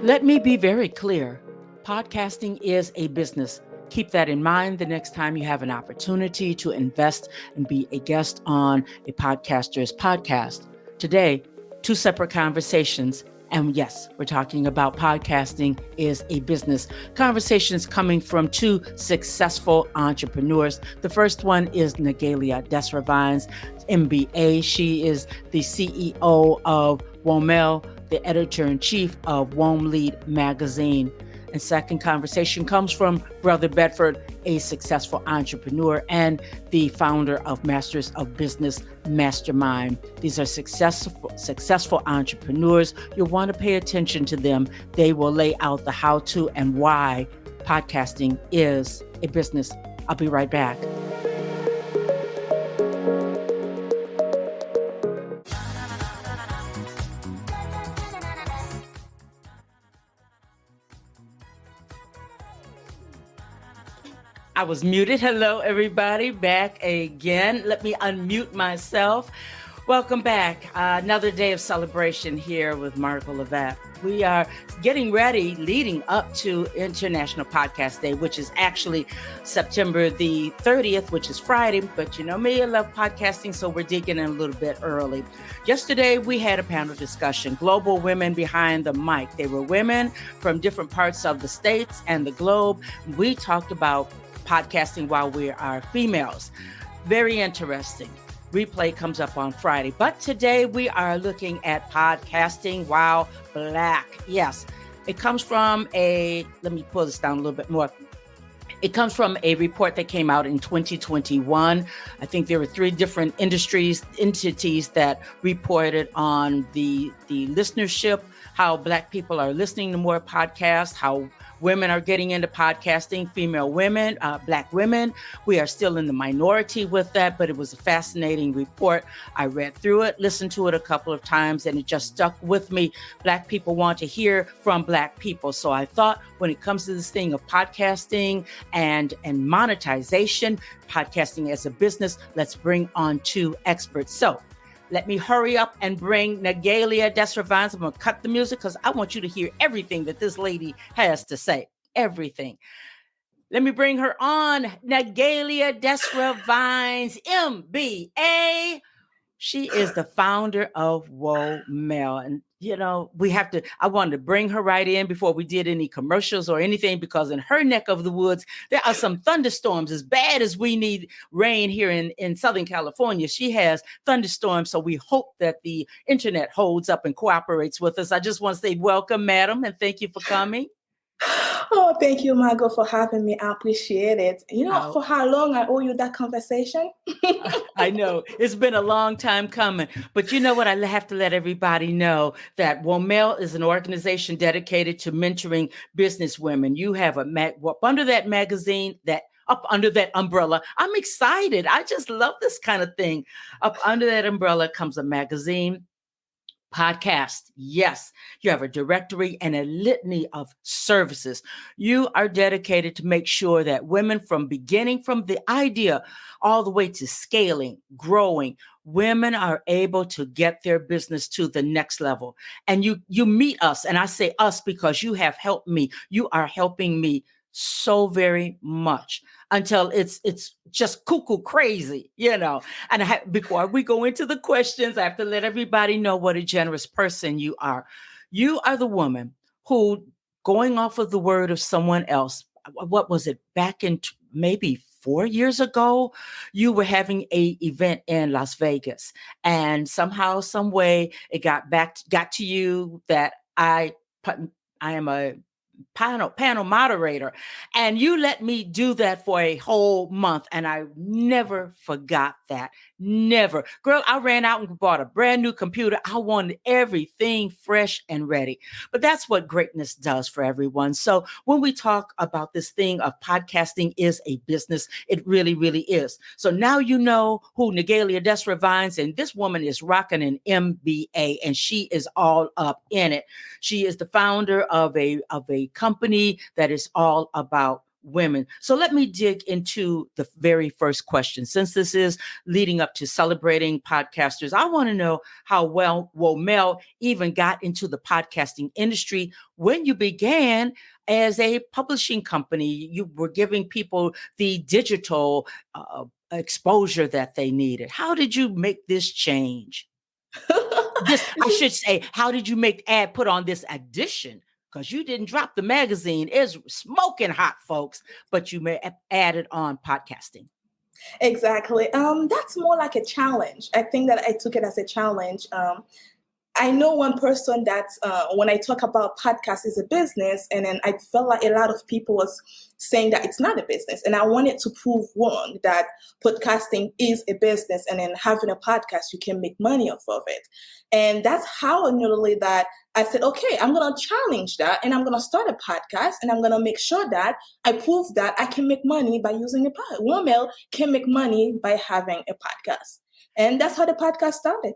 Let me be very clear. Podcasting is a business. Keep that in mind the next time you have an opportunity to invest and be a guest on a podcaster's podcast. Today, two separate conversations. And yes, we're talking about podcasting is a business. Conversations coming from two successful entrepreneurs. The first one is Naghilia Desravines, MBA. She is the CEO of WomELLE, the editor-in-chief of WomELLE magazine. And second conversation comes from Brother Bedford, a successful entrepreneur and the founder of Masters of Business Mastermind. These are successful entrepreneurs. You'll want to pay attention to them. They will lay out the how-to and why podcasting is a business. I'll be right back. I was muted. Hello, everybody. Back again. Let me unmute myself. Welcome back. Another day of celebration here with Margot Levatt. We are getting ready, leading up to International Podcast Day, which is actually September the 30th, which is Friday. But you know me, I love podcasting, so we're digging in a little bit early. Yesterday, we had a panel discussion, Global Women Behind the Mic. They were women from different parts of the states and the globe. We talked about podcasting while we are females. Very interesting. Replay comes up on Friday. But today we are looking at podcasting while Black. Yes, it comes from let me pull this down a little bit more. It comes from a report that came out in 2021. I think there were 3 different entities that reported on the listenership, how Black people are listening to more podcasts, how women are getting into podcasting, female women, Black women. We are still in the minority with that, but it was a fascinating report. I read through it, listened to it a couple of times, and it just stuck with me. Black people want to hear from Black people. So I thought when it comes to this thing of podcasting and monetization, podcasting as a business, let's bring on 2 experts. So let me hurry up and bring Naghilia Desravines. I'm going to cut the music because I want you to hear everything that this lady has to say. Everything. Let me bring her on. Naghilia Desravines, MBA. She is the founder of WomELLE. And, you know, I wanted to bring her right in before we did any commercials or anything, because in her neck of the woods, there are some thunderstorms. As bad as we need rain here in Southern California, she has thunderstorms. So we hope that the internet holds up and cooperates with us. I just want to say welcome, madam, and thank you for coming. Oh, thank you, Margot, for having me. I appreciate it. You know, for how long I owe you that conversation? I know. It's been a long time coming. But you know what? I have to let everybody know that WomELLE is an organization dedicated to mentoring business women. You have under that magazine, up under that umbrella. I'm excited. I just love this kind of thing. Up under that umbrella comes a magazine, podcast. Yes, you have a directory and a litany of services. You are dedicated to make sure that women, from the idea all the way to scaling, growing, women are able to get their business to the next level. And you meet us, and I say us because you have helped me. You are helping me so very much until it's just cuckoo crazy, you know. And before we go into the questions, I have to let everybody know what a generous person you are. You are the woman who, going off of the word of someone else, what was it, back in maybe 4 years ago, you were having an event in Las Vegas, and somehow, some way, it got to you that I am a panel moderator, and you let me do that for a whole month, and I never forgot that. Never. Girl, I ran out and bought a brand new computer. I wanted everything fresh and ready. But that's what greatness does for everyone. So when we talk about this thing of podcasting is a business, it really, really is. So now you know who Naghilia Desravines, and this woman is rocking an MBA, and she is all up in it. She is the founder of a company that is all about women. So let me dig into the very first question. Since this is leading up to celebrating podcasters, I want to know how well WomELLE even got into the podcasting industry when you began as a publishing company. You were giving people the digital exposure that they needed. How did you make this change? I should say, how did you put on this addition? Because you didn't drop the magazine. It's smoking hot, folks, but you may have added on podcasting. Exactly. That's more like a challenge. I think that I took it as a challenge. I know one person that when I talk about podcast is a business, and then I felt like a lot of people was saying that it's not a business. And I wanted to prove wrong, that podcasting is a business, and then having a podcast, you can make money off of it. And that's how literally that I said, okay, I'm going to challenge that, and I'm going to start a podcast, and I'm going to make sure that I prove that I can make money by using a podcast. WomELLE can make money by having a podcast. And that's how the podcast started.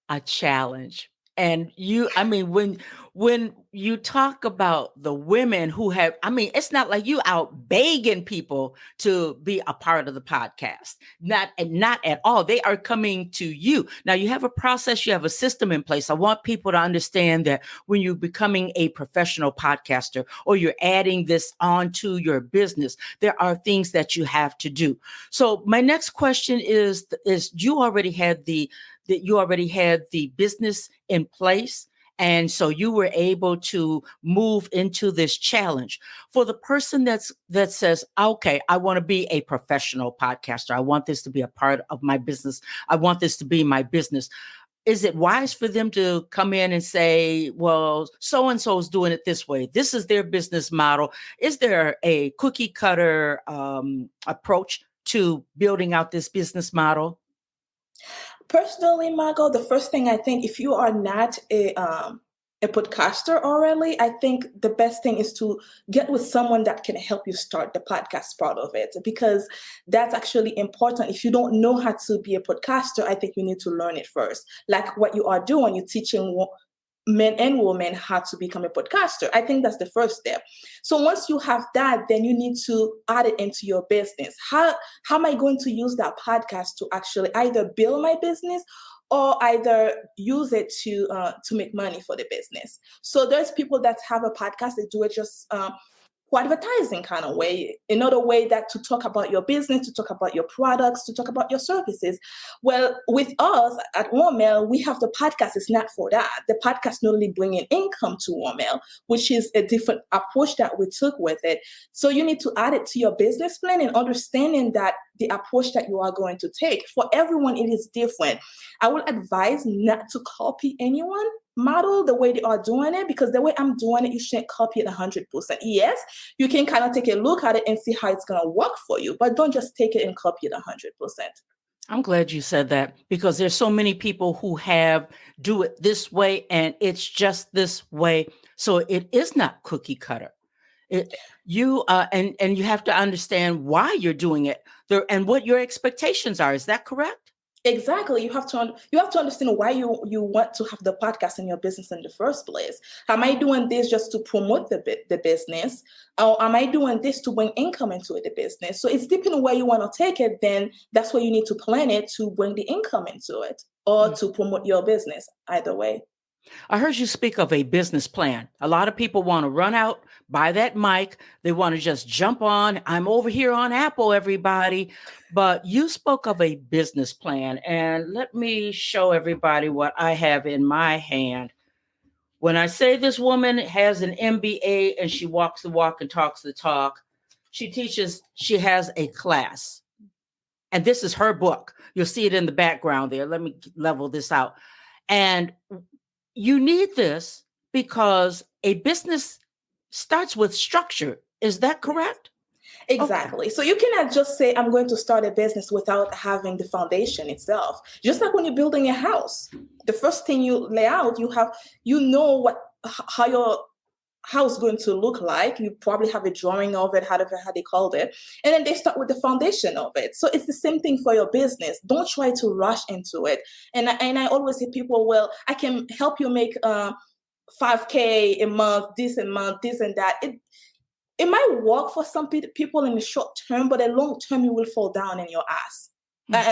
A challenge. And when you talk about the women who have, it's not like you out begging people to be a part of the podcast. Not at all. They are coming to you. Now you have a process, you have a system in place. I want people to understand that when you're becoming a professional podcaster or you're adding this onto your business, there are things that you have to do. So my next question is you already had the business in place. And so you were able to move into this challenge. For the person that says, okay, I want to be a professional podcaster. I want this to be a part of my business. I want this to be my business. Is it wise for them to come in and say, well, so-and-so is doing it this way. This is their business model. Is there a cookie cutter approach to building out this business model? Personally, Margot, the first thing I think, if you are not a podcaster already, I think the best thing is to get with someone that can help you start the podcast part of it, because that's actually important. If you don't know how to be a podcaster, I think you need to learn it first. Like what you are doing, you're teaching men and women how to become a podcaster. I think that's the first step. So once you have that, then you need to add it into your business. How am I going to use that podcast to actually either build my business or either use it to make money for the business? So there's people that have a podcast, they do it just for advertising kind of way, another way that to talk about your business, to talk about your products, to talk about your services. Well, with us at WomELLE, we have the podcast. It's not for that. The podcast not only bringing income to WomELLE, which is a different approach that we took with it. So you need to add it to your business plan and understanding that the approach that you are going to take. For everyone, it is different. I will advise not to copy anyone model the way they are doing it, because the way I'm doing it, you shouldn't copy it 100%. Yes, you can kind of take a look at it and see how it's going to work for you, but don't just take it and copy it 100%. I'm glad you said that, because there's so many people who do it this way and it's just this way. So it is not cookie cutter. You have to understand why you're doing it and what your expectations are. Is that correct? Exactly. You have to understand why you want to have the podcast in your business in the first place. Am I doing this just to promote the business, or am I doing this to bring income into the business? So it's depending on where you want to take it. Then that's where you need to plan it to bring the income into it, or to promote your business. Either way. I heard you speak of a business plan. A lot of people want to run out, buy that mic. They want to just jump on. I'm over here on Apple, everybody. But you spoke of a business plan. And let me show everybody what I have in my hand. When I say this woman has an MBA and she walks the walk and talks the talk, she has a class. And this is her book. You'll see it in the background there. Let me level this out. And you need this because a business starts with structure. Is that correct? Exactly. Okay. So you cannot just say, I'm going to start a business without having the foundation itself. Just like when you're building a house, the first thing you lay out, you know how your house is going to look like. You probably have a drawing of it, how they called it. And then they start with the foundation of it. So it's the same thing for your business. Don't try to rush into it. And I always say people, well, I can help you make $5,000 a month, this and that. it might work for some people in the short term, but in long term, you will fall down in your ass.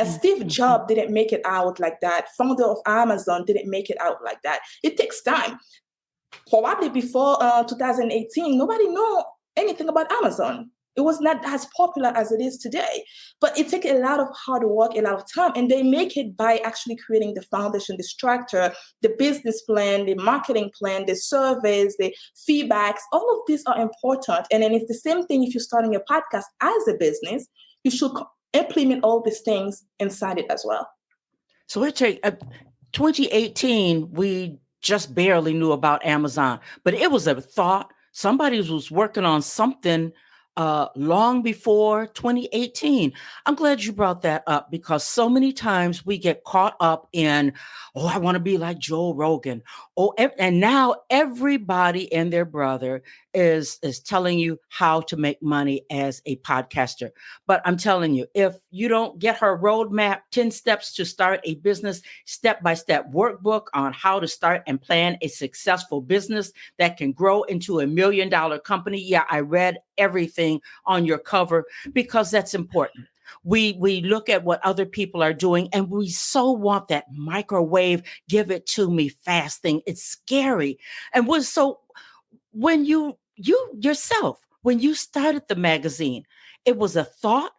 Steve Jobs didn't make it out like that. Founder of Amazon didn't make it out like that. It takes time. Probably before 2018, nobody knew anything about Amazon. It was not as popular as it is today. But it takes a lot of hard work, a lot of time, and they make it by actually creating the foundation, the structure, the business plan, the marketing plan, the surveys, the feedbacks. All of these are important. And then it's the same thing if you're starting a podcast as a business. You should implement all these things inside it as well. So it take 2018, we just barely knew about Amazon, but it was a thought. Somebody was working on something long before 2018. I'm glad you brought that up because so many times we get caught up in, oh, I want to be like Joe Rogan. Oh, and now everybody and their brother is telling you how to make money as a podcaster. But I'm telling you, if you don't get her roadmap, 10 steps to start a business, step-by-step workbook on how to start and plan a successful business that can grow into $1 million company. Yeah, I read everything on your cover because that's important. We look at what other people are doing and we so want that microwave, give it to me fast thing. It's scary. And when you yourself, when you started the magazine, it was a thought,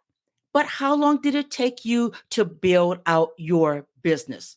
but how long did it take you to build out your business?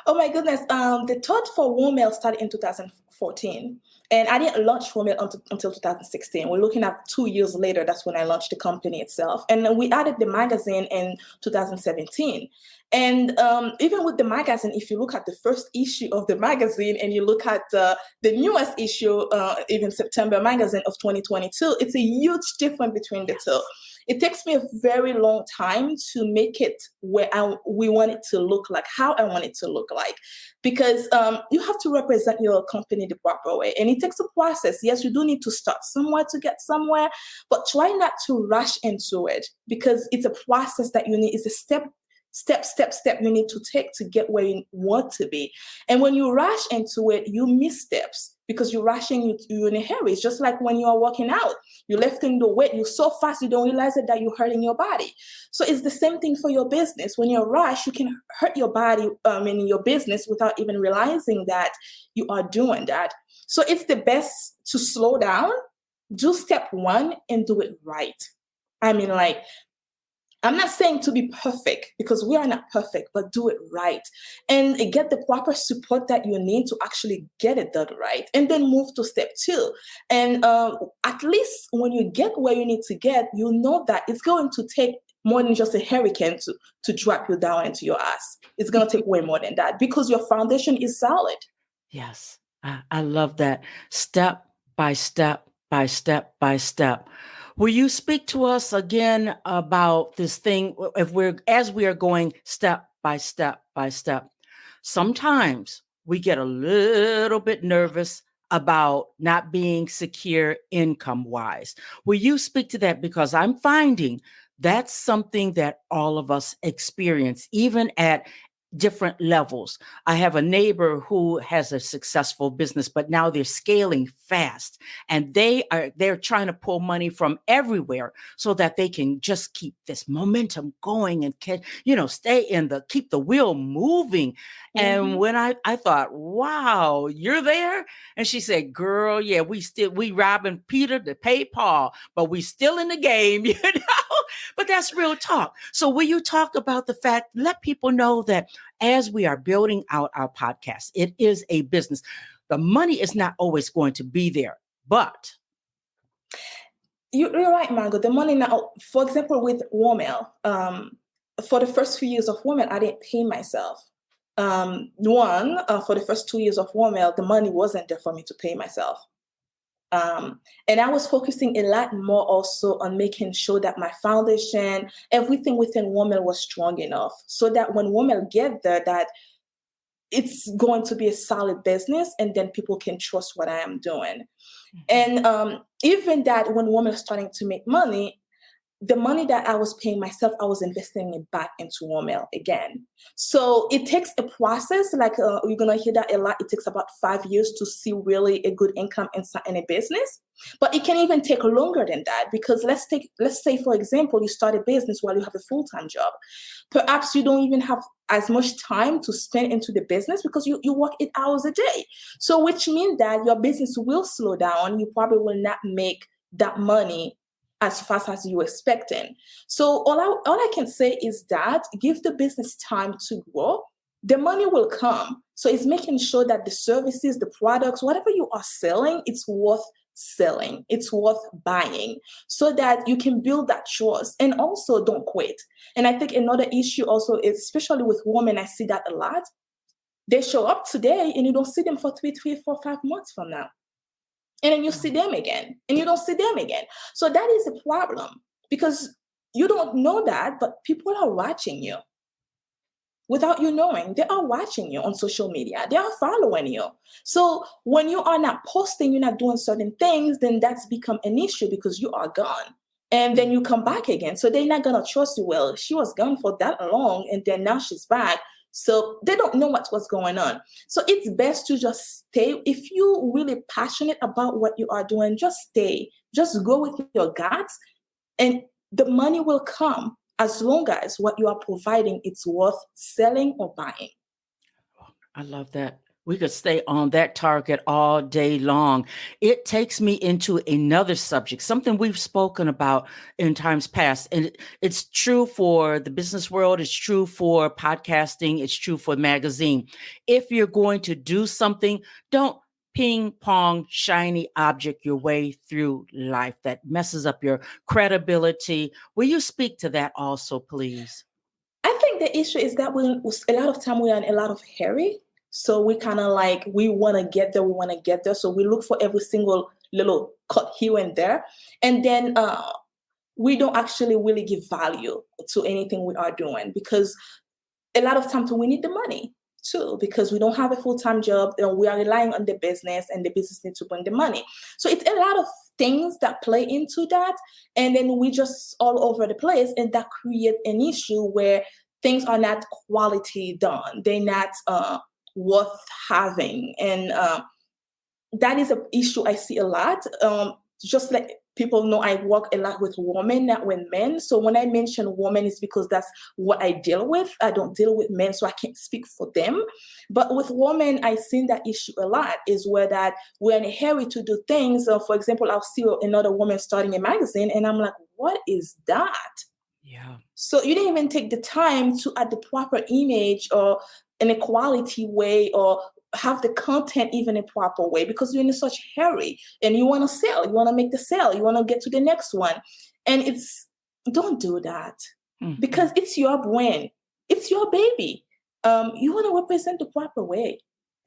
Oh my goodness. The thought for WomELLE started in 2014. And I didn't launch WomELLE until 2016. We're looking at 2 years later. That's when I launched the company itself. And we added the magazine in 2017. And even with the magazine, if you look at the first issue of the magazine and you look at the newest issue, even September magazine of 2022, it's a huge difference between the two. It takes me a very long time to make it where we want it to look like, how I want it to look like, because you have to represent your company the proper way. And it takes a process. Yes, you do need to start somewhere to get somewhere, but try not to rush into it because it's a process that you need. It's a step you need to take to get where you want to be. And when you rush into it, you miss steps because you're rushing, you're in a hurry. It's just like when you are working out, you're lifting the weight, you're so fast, you don't realize it that you're hurting your body. So it's the same thing for your business. When you're rushed, you can hurt your body in your business without even realizing that you are doing that. So it's the best to slow down, do step one and do it right. I mean, like, I'm not saying to be perfect because we are not perfect, but do it right and get the proper support that you need to actually get it done right. And then move to step two. And at least when you get where you need to get, you know that it's going to take more than just a hurricane to drop you down into your ass. It's going to take way more than that because your foundation is solid. Yes, I love that. Step by step by step by step. Will you speak to us again about this thing as we are going step by step by step? Sometimes we get a little bit nervous about not being secure income wise. Will you speak to that? Because I'm finding that's something that all of us experience, even at different levels. I have a neighbor who has a successful business, but now they're scaling fast and they're trying to pull money from everywhere so that they can just keep this momentum going and keep the wheel moving. Mm-hmm. And when I thought, wow, you're there. And she said, girl, yeah, we robbing Peter to pay Paul, but we still in the game, but that's real talk. So will you talk about the fact, let people know that as we are building out our podcast, it is a business. The money is not always going to be there, but. You're right, Margot. The money now, for example, with WomELLE, for the first few years of WomELLE, I didn't pay myself. For the first 2 years of WomELLE, the money wasn't there for me to pay myself. And I was focusing a lot more also on making sure that my foundation, everything within WomELLE was strong enough so that when WomELLE get there, that it's going to be a solid business and then people can trust what I am doing. Mm-hmm. And even that when WomELLE is starting to make money, the money that I was paying myself, I was investing it back into WomELLE again. So it takes a process. Like you're gonna hear that a lot. It takes about 5 years to see really a good income in a business, but it can even take longer than that, because let's say for example, you start a business while you have a full-time job. Perhaps you don't even have as much time to spend into the business because you work 8 hours a day. So which means that your business will slow down. You probably will not make that money as fast as you expecting. So all I can say is that give the business time to grow. The money will come. So it's making sure that the services, the products, whatever you are selling, it's worth selling. It's worth buying, so that you can build that trust. And also don't quit. And I think another issue also is, especially with women, I see that a lot. They show up today and you don't see them for 3, 4, 5 months from now. And then you see them again, and you don't see them again. So that is a problem, because you don't know that, but people are watching you without you knowing. They are watching you on social media. They are following you. So when you are not posting, you're not doing certain things, then that's become an issue because you are gone. And then you come back again. So they're not going to trust you. Well, she was gone for that long, and then now she's back. So they don't know what's going on. So it's best to just stay. If you're really passionate about what you are doing, just stay. Just go with your guts, and the money will come as long as what you are providing, it's worth selling or buying. I love that. We could stay on that target all day long. It takes me into another subject, something we've spoken about in times past. And it's true for the business world. It's true for podcasting. It's true for magazine. If you're going to do something, don't ping pong shiny object your way through life. That messes up your credibility. Will you speak to that also, please? I think the issue is that a lot of time we are in a lot of hurry. So we kind of like, we want to get there. So we look for every single little cut here and there. And then we don't actually really give value to anything we are doing, because a lot of times we need the money too, because we don't have a full-time job and we are relying on the business, and the business needs to bring the money. So it's a lot of things that play into that. And then we just all over the place, and that create an issue where things are not quality done. They're not worth having. And that is an issue I see a lot. Just like people know, I work a lot with women, not with men. So when I mention women, it's because that's what I deal with. I don't deal with men, so I can't speak for them. But with women, I've seen that issue a lot, is where that we're in a hurry to do things. For example, I'll see another woman starting a magazine, and I'm like, what is that? Yeah. So you didn't even take the time to add the proper image, or in a quality way, or have the content even a proper way, because you're in such hurry and you want to sell, you want to make the sale, you want to get to the next one. And don't do that, because it's your brand, it's your baby. You want to represent the proper way.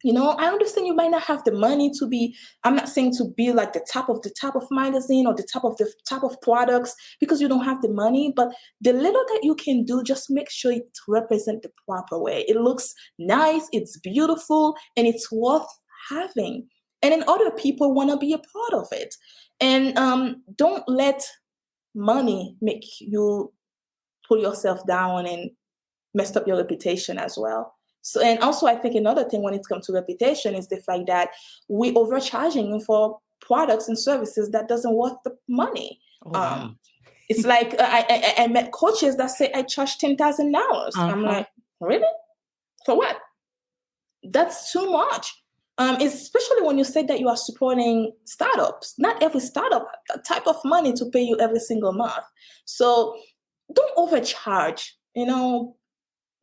I understand you might not have the money to be, I'm not saying to be like the top of magazine, or the top of products, because you don't have the money, but the little that you can do, just make sure it represents the proper way. It looks nice, it's beautiful, and it's worth having. And then other people want to be a part of it. And don't let money make you pull yourself down and mess up your reputation as well. So, and also I think another thing when it comes to reputation is the fact that we overcharging for products and services that doesn't worth the money. Oh, wow. It's like I met coaches that say I charge $10,000. I'm like, really? For what? That's too much. Especially when you say that you are supporting startups. Not every startup has that type of money to pay you every single month. So don't overcharge.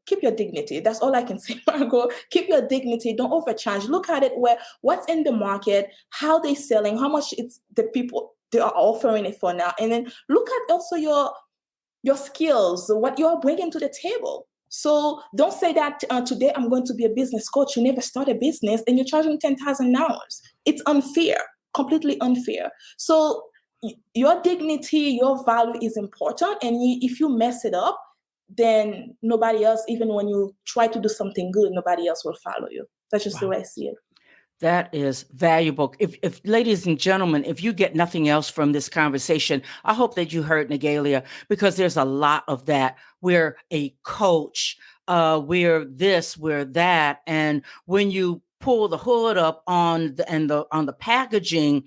Keep your dignity. That's all I can say, Margot. Keep your dignity. Don't overcharge. Look at it what's in the market, how they're selling, how much it's the people they are offering it for now. And then look at also your skills, what you are bringing to the table. So don't say that today I'm going to be a business coach. You never start a business and you're charging $10,000. It's unfair, completely unfair. So your dignity, your value is important. And if you mess it up, then nobody else, even when you try to do something good, nobody else will follow you. That's just the way I see it. That is valuable. If ladies and gentlemen, if you get nothing else from this conversation, I hope that you heard Naghilia, because there's a lot of that. We're a coach, we're this, we're that, and when you pull the hood up on the packaging,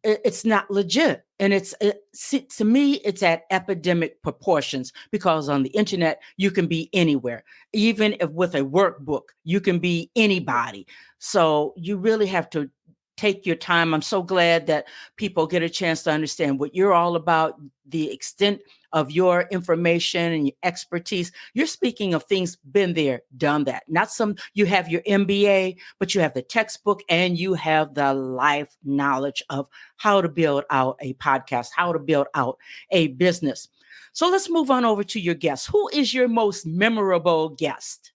it's not legit. And to me, it's at epidemic proportions, because on the internet, you can be anywhere. Even if with a workbook, you can be anybody. So you really have to take your time. I'm so glad that people get a chance to understand what you're all about, the extent of your information and your expertise. You're speaking of things, been there, done that. Not some, you have your MBA, but you have the textbook and you have the life knowledge of how to build out a podcast, how to build out a business. So let's move on over to your guest. Who is your most memorable guest?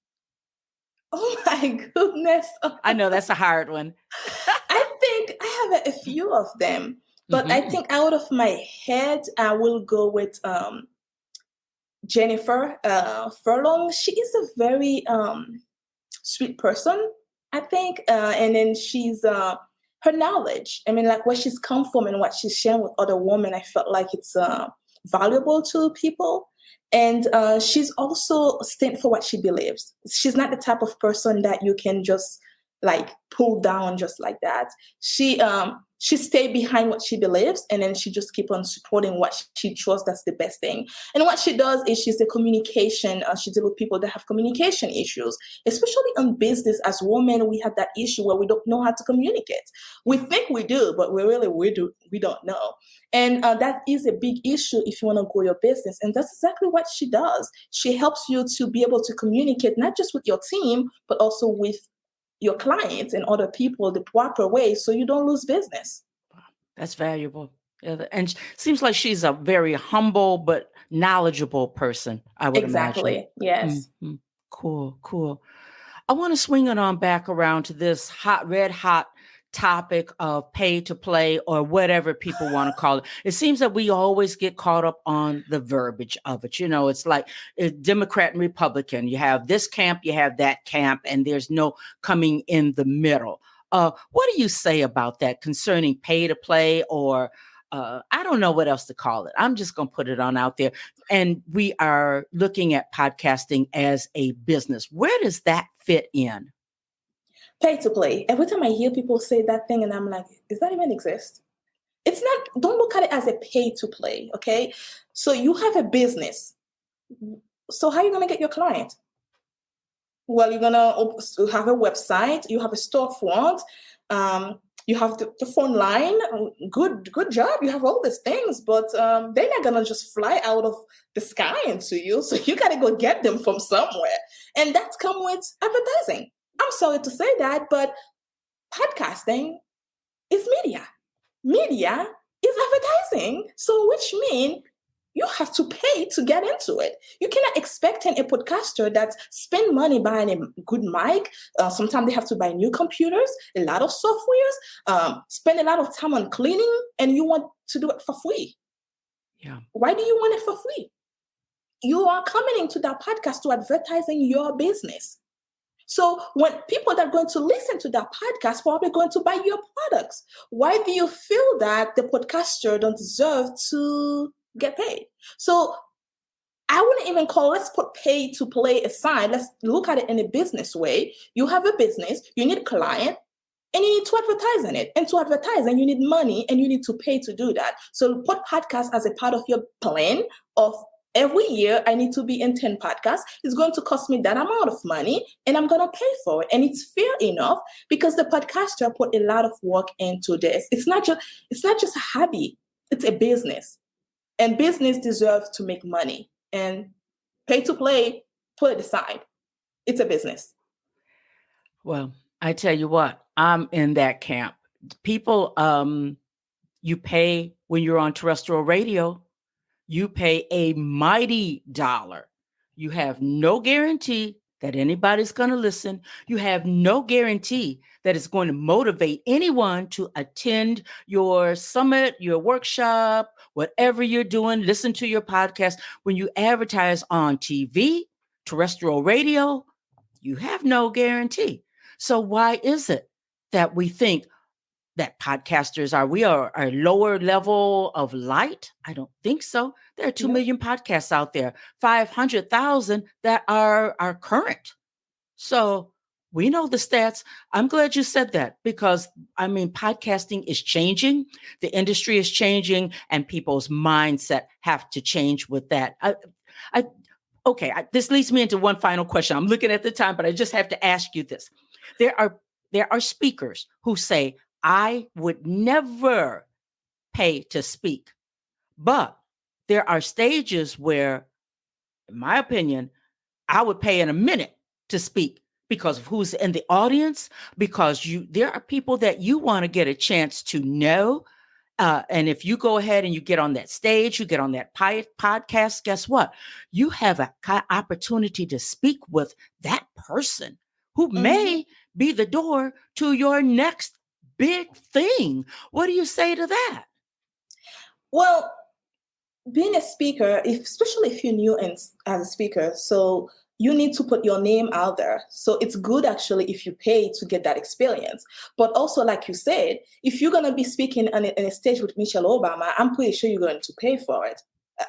Oh my goodness. I know that's a hard one. I think I have a few of them, but I think out of my head, I will go with Jennifer Furlong. She is a very sweet person, I think. And then she's her knowledge. I mean, like where she's come from and what she's sharing with other women, I felt like it's valuable to people. And she's also stand for what she believes. She's not the type of person that you can just like pull down just like that. She stay behind what she believes, and then she just keep on supporting what she trusts that's the best thing. And what she does is she's the communication. She deals with people that have communication issues, especially in business. As women, we have that issue where we don't know how to communicate. We think we do, but we don't know. And that is a big issue if you want to grow your business. And that's exactly what she does. She helps you to be able to communicate not just with your team, but also with your clients and other people the proper way so you don't lose business. That's valuable. Yeah, and seems like she's a very humble but knowledgeable person, I would Exactly. imagine. Yes. Mm-hmm. Cool. I want to swing it on back around to this red hot topic of pay to play, or whatever people want to call it. It seems that we always get caught up on the verbiage of it. It's like Democrat and Republican. You have this camp, you have that camp, and there's no coming in the middle. What do you say about that concerning pay to play, or I don't know what else to call it. I'm just going to put it on out there. And we are looking at podcasting as a business. Where does that fit in? Pay to play. Every time I hear people say that thing, and I'm like, does that even exist? It's not, don't look at it as a pay to play, okay? So you have a business. So how are you going to get your client? Well, you're going to have a website, you have a storefront, you have the phone line. Good job. You have all these things, but they're not going to just fly out of the sky into you. So you got to go get them from somewhere. And that's come with advertising. I'm sorry to say that, but podcasting is media. Media is advertising. So which means you have to pay to get into it. You cannot expect a podcaster that spend money buying a good mic. Sometimes they have to buy new computers, a lot of softwares, spend a lot of time on cleaning, and you want to do it for free. Yeah. Why do you want it for free? You are coming into that podcast to advertising your business. So when people that are going to listen to that podcast probably going to buy your products, why do you feel that the podcaster don't deserve to get paid? So I wouldn't even let's put pay to play aside. Let's look at it in a business way. You have a business, you need a client, and you need to advertise in it. And to advertise, and you need money, and you need to pay to do that. So put podcast as a part of your plan of every year, I need to be in 10 podcasts. It's going to cost me that amount of money, and I'm going to pay for it. And it's fair enough because the podcaster put a lot of work into this. It's not just a hobby. It's a business. And business deserves to make money. And pay to play, put it aside. It's a business. Well, I tell you what, I'm in that camp. People, you pay when you're on terrestrial radio. You pay a mighty dollar. You have no guarantee that anybody's going to listen. You have no guarantee that it's going to motivate anyone to attend your summit, your workshop, whatever you're doing, listen to your podcast. When you advertise on TV, terrestrial radio, you have no guarantee. So why is it that we think that podcasters are. We are a lower level of light. I don't think so. There are 2 No. million podcasts out there, 500,000 that are current. So we know the stats. I'm glad you said that because I mean, podcasting is changing. The industry is changing and people's mindset have to change with that. I okay, this leads me into one final question. I'm looking at the time, but I just have to ask you this. There are speakers who say, I would never pay to speak. But there are stages where, in my opinion, I would pay in a minute to speak because of who's in the audience, because there are people that you want to get a chance to know. And if you go ahead and you get on that stage, you get on that podcast, guess what? You have an opportunity to speak with that person who may be the door to your next big thing. What do you say to that? Well, being a speaker, especially if you're new as a speaker, so you need to put your name out there. So it's good actually if you pay to get that experience. But also, like you said, if you're going to be speaking on a stage with Michelle Obama, I'm pretty sure you're going to pay for it.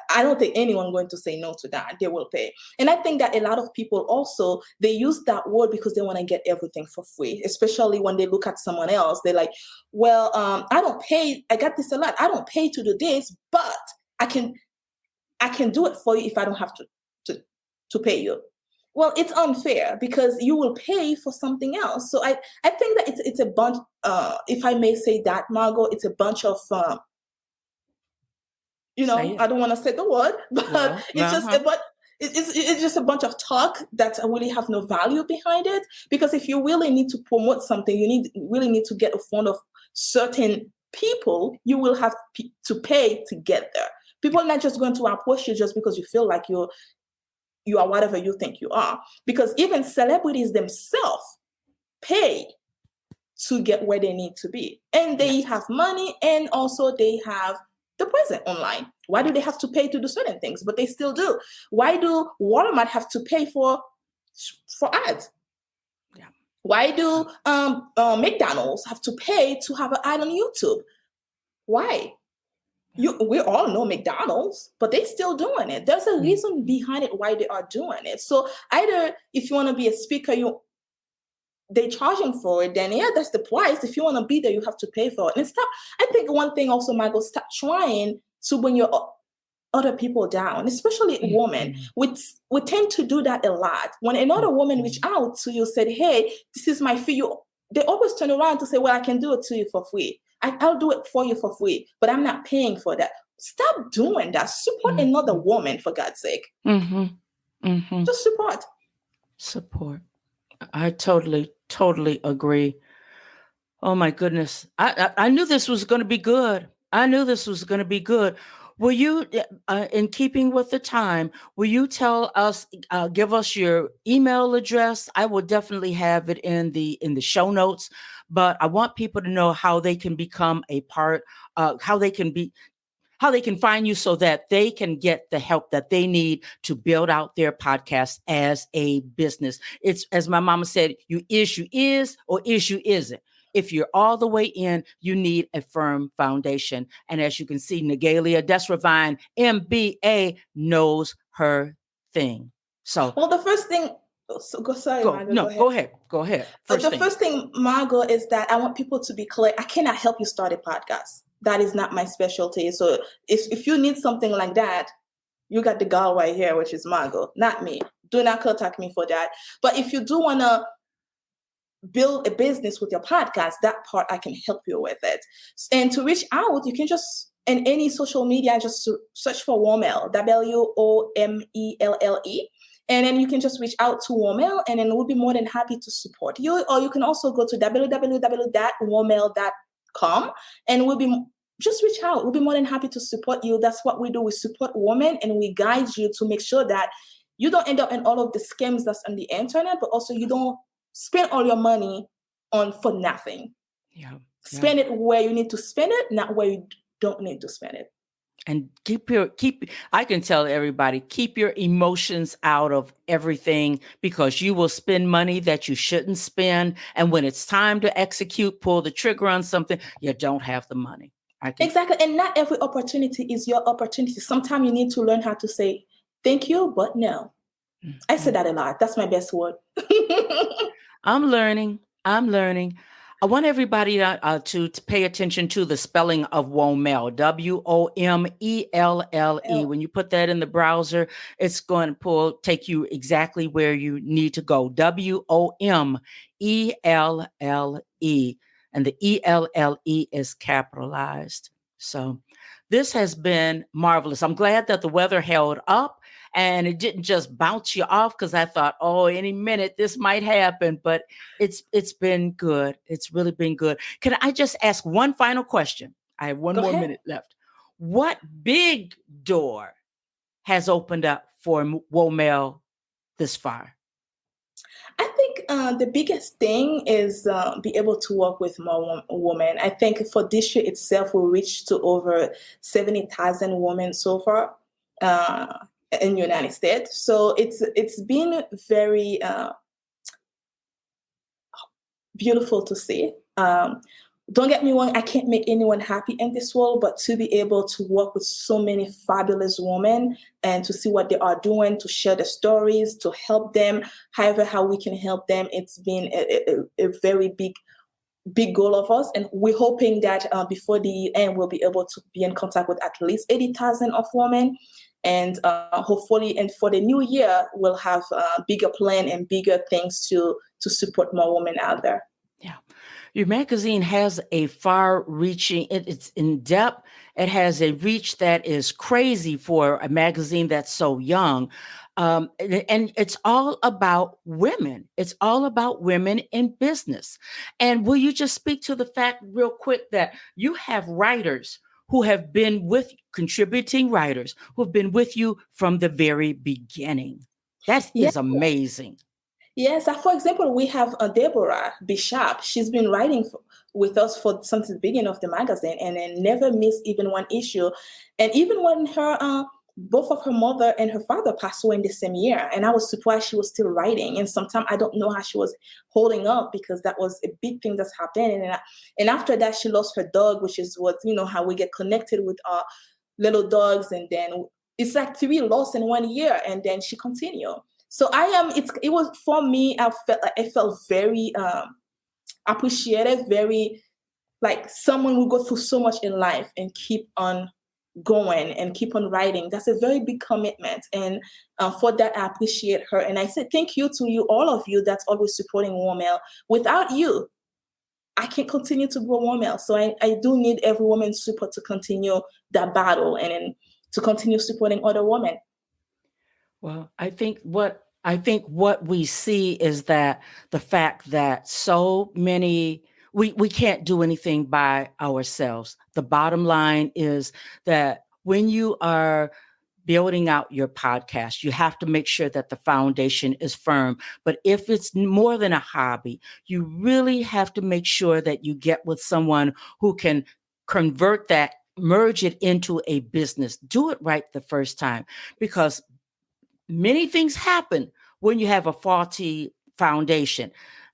I don't think anyone going to say no to that. They will pay. And I think that a lot of people also, they use that word because they want to get everything for free, especially when they look at someone else. They're like, well, I don't pay. I got this a lot. I don't pay to do this, but I can do it for you if I don't have to pay you. Well, it's unfair because you will pay for something else. So I think that it's a bunch, if I may say that, Margot, it's a bunch of, I don't want to say the word, but it's just a bunch of talk that really have no value behind it. Because if you really need to promote something, really need to get in front of certain people, you will have to pay to get there. People are not just going to approach you just because you feel like you are whatever you think you are. Because even celebrities themselves pay to get where they need to be. And they have money, and also they have the presence online. Why do they have to pay to do certain things? But they still do. Why do Walmart have to pay for ads? Yeah. Why do McDonald's have to pay to have an ad on YouTube? Why? We all know McDonald's, but they still doing it. There's a reason behind it why they are doing it. So either if you want to be a speaker, they charging for it, then that's the price. If you want to be there, you have to pay for it. And stop. I think one thing also, Michael, stop trying to bring your other people down, especially women. We tend to do that a lot. When another woman reach out to you, said, "Hey, this is my fee," they always turn around to say, "Well, I can do it to you for free. I'll do it for you for free, but I'm not paying for that." Stop doing that. Support another woman, for God's sake. Just support. Support. I totally agree. Oh my goodness. I knew this was going to be good. I knew this was going to be good. Will you, in keeping with the time, will you tell us, give us your email address? I will definitely have it in the show notes, but I want people to know how they can become a part, how they can find you so that they can get the help that they need to build out their podcast as a business. It's, as my mama said, you is or you isn't. If you're all the way in, you need a firm foundation. And as you can see, Naghilia Desravines, MBA, knows her thing. So, well, the first thing, Margot, go ahead. First thing, Margot, is that I want people to be clear. I cannot help you start a podcast. That is not my specialty. So if you need something like that, you got the girl right here, which is Margot, not me. Do not contact me for that. But if you do want to build a business with your podcast, that part I can help you with it. And to reach out, you can just, in any social media, just search for WomELLE, WOMELLE. And then you can just reach out to WomELLE, and then we'll be more than happy to support you. Or you can also go to www.womelle.com, and just reach out. We'll be more than happy to support you. That's what we do. We support women, and we guide you to make sure that you don't end up in all of the scams that's on the internet, but also you don't spend all your money for nothing. Spend it where you need to spend it, not where you don't need to spend it. And keep I can tell everybody, keep your emotions out of everything, because you will spend money that you shouldn't spend, and when it's time to execute, pull the trigger on something, you don't have the money. I can. Exactly. And not every opportunity is your opportunity. Sometimes you need to learn how to say thank you, but no. I say Mhm. that a lot. That's my best word. I'm learning. I'm learning. I want everybody to pay attention to the spelling of WomELLE, WOMELLE. When you put that in the browser, it's going to take you exactly where you need to go. WOMELLE. And the ELLE is capitalized. So this has been marvelous. I'm glad that the weather held up and it didn't just bounce you off, because I thought, oh, any minute this might happen. But it's been good. It's really been good. Can I just ask one final question? I have one Go more ahead. minute left. What big door has opened up for WomELLE this far? I think the biggest thing is be able to work with more women. I think for this year itself, we reached to over 70,000 women so far uh, in the United States. So it's been very beautiful to see. Don't get me wrong, I can't make anyone happy in this world, but to be able to work with so many fabulous women and to see what they are doing, to share the stories, to help them, however, how we can help them, it's been a very big goal of us. And we're hoping that before the end, we'll be able to be in contact with at least 80,000 of women. And hopefully, and for the new year, we'll have a bigger plan and bigger things to support more women out there. Yeah. Your magazine has a far reaching, it's in depth. It has a reach that is crazy for a magazine that's so young. And it's all about women. It's all about women in business. And will you just speak to the fact, real quick, that you have writers who have been contributing writers who have been with you from the very beginning? That Yeah. is amazing. Yes, for example, we have Deborah Bishop. She's been writing with us for since the beginning of the magazine, and then never missed even one issue. And even when her both of her mother and her father passed away in the same year, and I was surprised she was still writing. And sometimes I don't know how she was holding up, because that was a big thing that's happened. And after that, she lost her dog, which is what, how we get connected with our little dogs, and then it's like three lost in 1 year, and then she continued. So I am. It was for me. I felt very appreciated, very like someone who go through so much in life and keep on going and keep on writing. That's a very big commitment, and for that I appreciate her. And I say thank you to you, all of you, that's always supporting WomELLE. Without you, I can't continue to grow WomELLE. So I do need every woman's support to continue that battle, and to continue supporting other women. Well, I think what we see is that the fact that so many we can't do anything by ourselves. The bottom line is that when you are building out your podcast, you have to make sure that the foundation is firm. But if it's more than a hobby, you really have to make sure that you get with someone who can convert that, merge it into a business. Do it right the first time, because many things happen when you have a faulty foundation.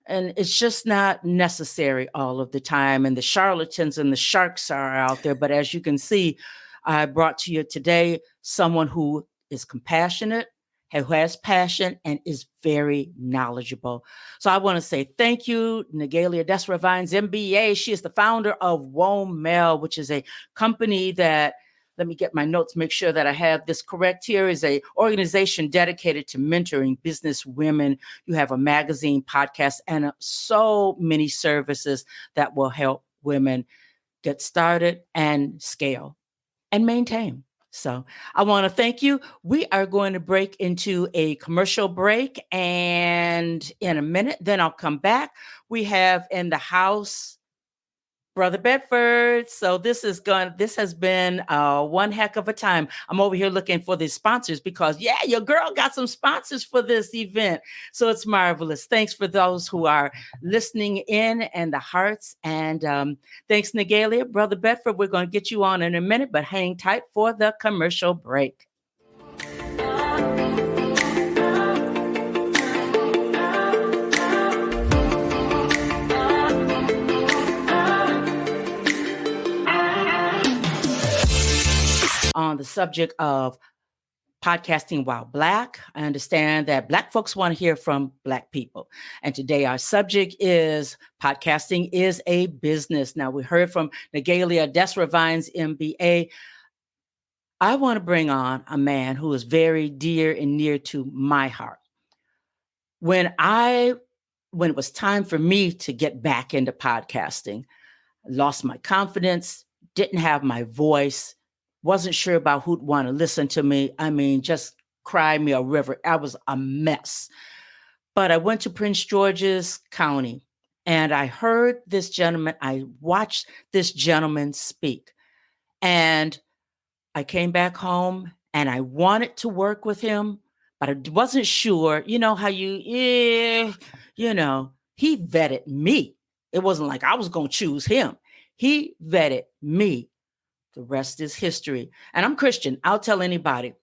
And it's just not necessary all of the time. And the charlatans and the sharks are out there. But as you can see, I brought to you today someone who is compassionate, who has passion, and is very knowledgeable. So I want to say thank you, Naghilia Desravines, MBA. She is the founder of WomELLE, which is a company that, let me get my notes, make sure that I have this correct here, is a organization dedicated to mentoring business women. You have a magazine, podcast, and so many services that will help women get started and scale and maintain. So I want to thank you. We are going to break into a commercial break, and in a minute, then I'll come back. We have in the house Brother Bedford. So this has been one heck of a time. I'm over here looking for the sponsors because your girl got some sponsors for this event. So it's marvelous. Thanks for those who are listening in and the hearts. And thanks, Naghilia. Brother Bedford, we're going to get you on in a minute, but hang tight for the commercial break. On the subject of podcasting while Black. I understand that Black folks want to hear from Black people. And today our subject is podcasting is a business. Now we heard from Naghilia Desravines, MBA. I want to bring on a man who is very dear and near to my heart. When it was time for me to get back into podcasting, I lost my confidence, didn't have my voice, wasn't sure about who'd want to listen to me. I mean, just cry me a river. I was a mess. But I went to Prince George's County and I heard this gentleman, I watched this gentleman speak. And I came back home and I wanted to work with him, but I wasn't sure. You know how he vetted me. It wasn't like I was going to choose him. He vetted me. The rest is history. And I'm Christian. I'll tell anybody.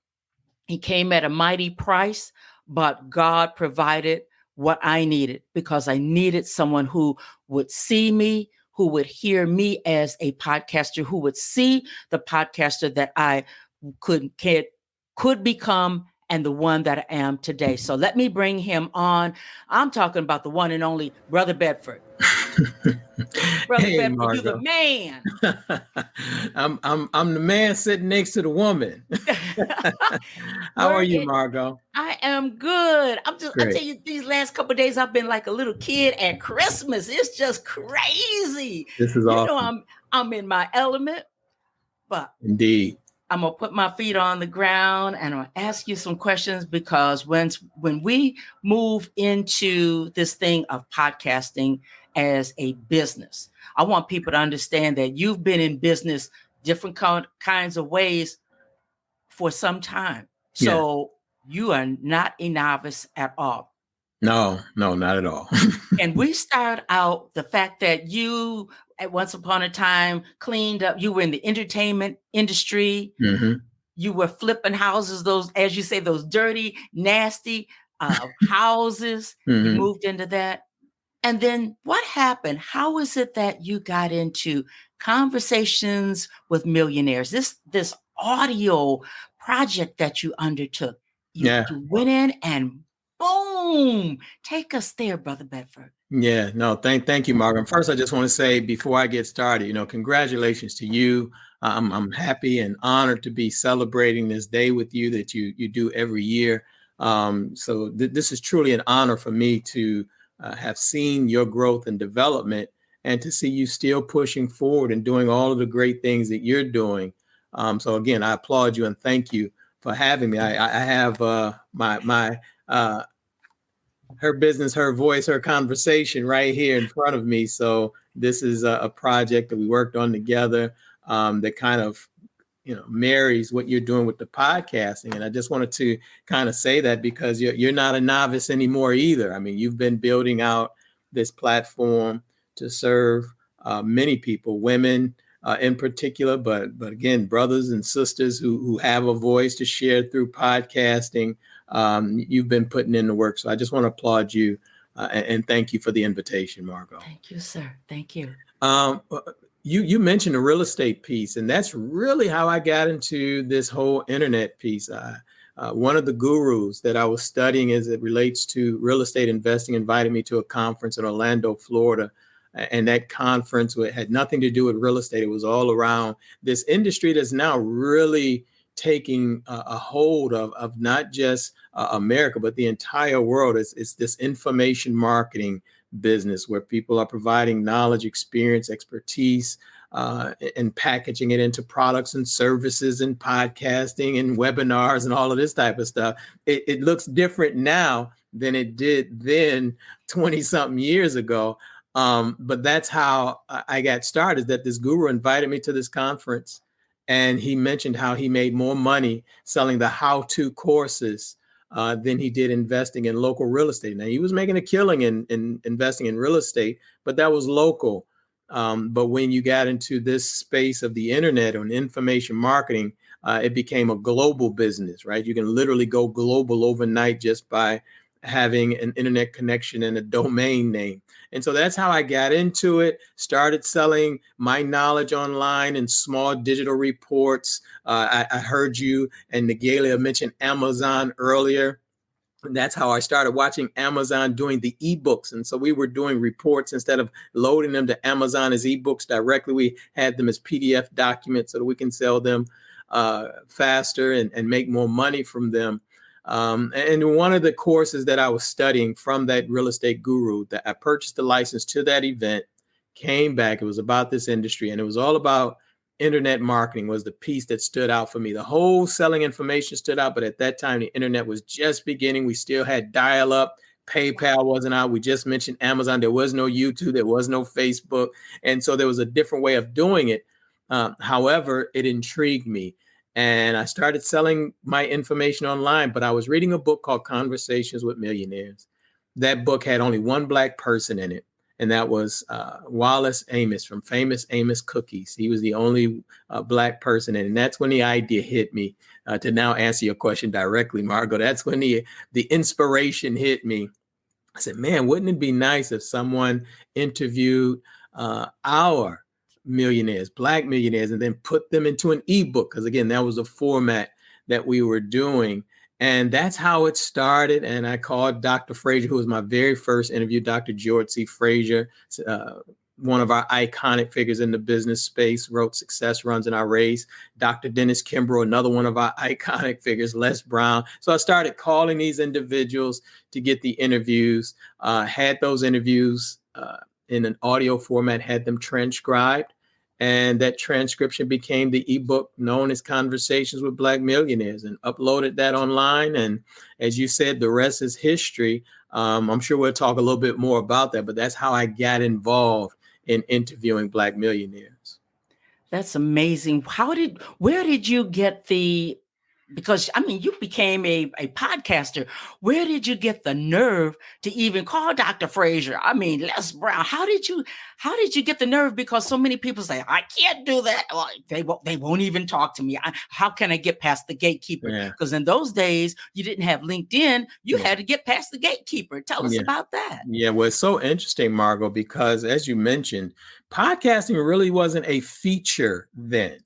He came at a mighty price, but God provided what I needed because I needed someone who would see me, who would hear me as a podcaster, who would see the podcaster that I could become and the one that I am today. So let me bring him on. I'm talking about the one and only Brother Bedford. Brother Hey, Bedford, Margo. you the man. I'm the man sitting next to the woman. How are you, Margo? I am good. I tell you, these last couple of days, I've been like a little kid at Christmas. It's just crazy. This is awesome. I'm in my element, but indeed, I'm gonna put my feet on the ground and I'm gonna ask you some questions because when we move into this thing of podcasting as a business, I want people to understand that you've been in business different kinds of ways for some time. So you are not a novice at all. No, not at all. And we start out the fact that you, at once upon a time, cleaned up. You were in the entertainment industry. Mm-hmm. You were flipping houses, those, as you say, those dirty, nasty houses. Mm-hmm. You moved into that. And then what happened? How is it that you got into Conversations with Millionaires? This audio project that you undertook. You went in and boom, take us there, Brother Bedford. Yeah, no, thank you, Margaret. First, I just want to say before I get started, congratulations to you. I'm happy and honored to be celebrating this day with you that you do every year. So this is truly an honor for me to have seen your growth and development and to see you still pushing forward and doing all of the great things that you're doing. So again, I applaud you and thank you for having me. I have my her business, her voice, her conversation right here in front of me. So this is a project that we worked on together that kind of, marries what you're doing with the podcasting. And I just wanted to kind of say that because you're not a novice anymore either. I mean, you've been building out this platform to serve many people, women in particular, but again, brothers and sisters who have a voice to share through podcasting. You've been putting in the work. So I just want to applaud you and thank you for the invitation, Margo. Thank you, sir. Thank you. You mentioned the real estate piece, and that's really how I got into this whole internet piece. One of the gurus that I was studying as it relates to real estate investing invited me to a conference in Orlando, Florida. And that conference had nothing to do with real estate. It was all around this industry that's now really taking a hold of not just America, but the entire world. It's this information marketing business where people are providing knowledge, experience, expertise, and packaging it into products and services and podcasting and webinars and all of this type of stuff. It looks different now than it did then 20 something years ago. But that's how I got started, that this guru invited me to this conference, and he mentioned how he made more money selling the how-to courses than he did investing in local real estate. Now, he was making a killing in investing in real estate, but that was local. But when you got into this space of the internet and information marketing, it became a global business, right? You can literally go global overnight just by having an internet connection and a domain name. And so that's how I got into it, started selling my knowledge online in small digital reports. I heard you and Naghilia mention Amazon earlier. And that's how I started watching Amazon doing the ebooks. And so we were doing reports instead of loading them to Amazon as ebooks directly. We had them as PDF documents so that we can sell them faster and make more money from them. And one of the courses that I was studying from that real estate guru, that I purchased the license to that event, came back. It was about this industry, and it was all about internet marketing was the piece that stood out for me. The whole selling information stood out, but at that time, the internet was just beginning. We still had dial-up. PayPal wasn't out. We just mentioned Amazon. There was no YouTube. There was no Facebook. And so there was a different way of doing it. However, it intrigued me. And I started selling my information online, but I was reading a book called Conversations with Millionaires. That book had only one Black person in it, and that was Wallace Amos from Famous Amos Cookies. He was the only Black person in it. And that's when the idea hit me to now answer your question directly, Margot. That's when the inspiration hit me. I said, man, wouldn't it be nice if someone interviewed our millionaires, Black millionaires, and then put them into an ebook? Because again, that was a format that we were doing. And that's how it started. And I called Dr. Frazier, who was my very first interview, Dr. George C. Frazier, one of our iconic figures in the business space, wrote Success Runs in Our Race. Dr. Dennis Kimbrough, another one of our iconic figures, Les Brown. So I started calling these individuals to get the interviews, had those interviews in an audio format, had them transcribed. And that transcription became the ebook known as Conversations with Black Millionaires, and uploaded that online. And as you said, the rest is history. I'm sure we'll talk a little bit more about that, but that's how I got involved in interviewing Black millionaires. That's amazing. Where did you get because I mean, you became a podcaster. Where did you get the nerve to even call Dr. Frazier? I mean, Les Brown. How did you get the nerve? Because so many people say, I can't do that. Well, they won't even talk to me. How can I get past the gatekeeper? Because in those days, you didn't have LinkedIn. You had to get past the gatekeeper. Tell us about that. Yeah, well, it's so interesting, Margot, because as you mentioned, podcasting really wasn't a feature then.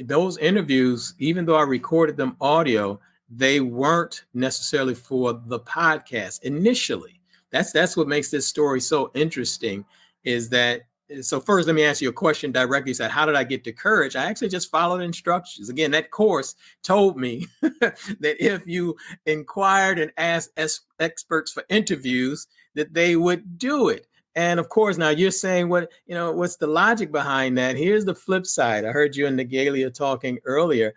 Those interviews, even though I recorded them audio, they weren't necessarily for the podcast initially. That's what makes this story so interesting, is that. So first, let me answer your question directly. You said, how did I get the courage? I actually just followed instructions. Again, that course told me that if you inquired and asked experts for interviews, that they would do it. And of course, now you're saying, what's the logic behind that? Here's the flip side. I heard you and Naghilia talking earlier.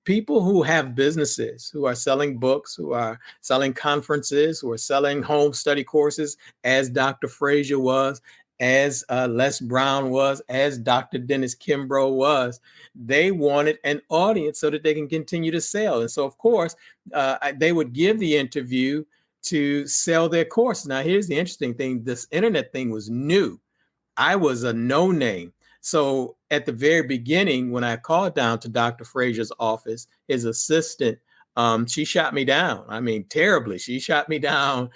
People who have businesses, who are selling books, who are selling conferences, who are selling home study courses, as Dr. Frazier was, as Les Brown was, as Dr. Dennis Kimbrough was, they wanted an audience so that they can continue to sell. And so, of course, they would give the interview to sell their course. Now, here's the interesting thing. This internet thing was new. I was a no-name. So at the very beginning, when I called down to Dr. Frazier's office, his assistant, she shot me down. I mean, terribly. She shot me down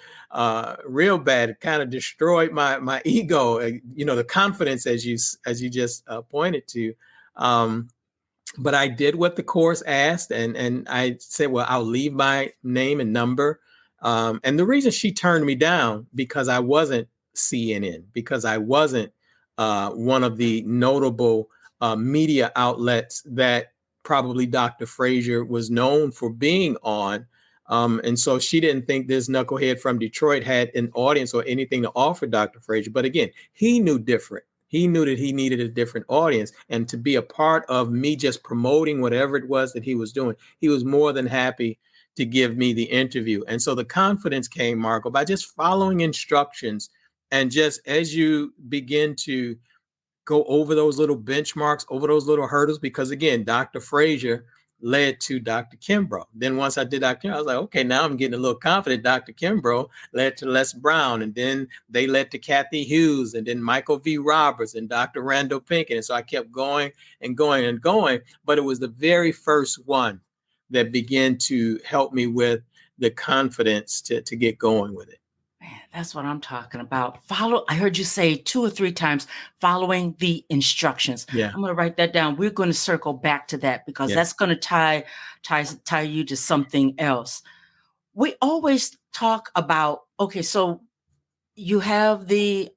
real bad. It kind of destroyed my ego, the confidence, as you just pointed to. But I did what the course asked, and I said, well, I'll leave my name and number. And the reason she turned me down, because I wasn't CNN, because I wasn't one of the notable media outlets that probably Dr. Frazier was known for being on. And so she didn't think this knucklehead from Detroit had an audience or anything to offer Dr. Frazier. But again, he knew different. He knew that he needed a different audience, and to be a part of me just promoting whatever it was that he was doing, he was more than happy to give me the interview. And so the confidence came, Marco, by just following instructions And just as you begin to go over those little benchmarks, over those little hurdles, because again, Dr. Frazier led to Dr. Kimbrough. Then once I did Dr. Kimbrough, I was like, okay, now I'm getting a little confident. Dr. Kimbrough led to Les Brown, and then they led to Kathy Hughes, and then Michael V. Roberts and Dr. Randall Pinkin. And so I kept going and going and going, but it was the very first one that began to help me with the confidence to get going with it. Man, that's what I'm talking about. I heard you say 2 or 3 times, following the instructions. Yeah. I'm going to write that down. We're going to circle back to that because that's going to tie you to something else. We always talk about, okay, so you have the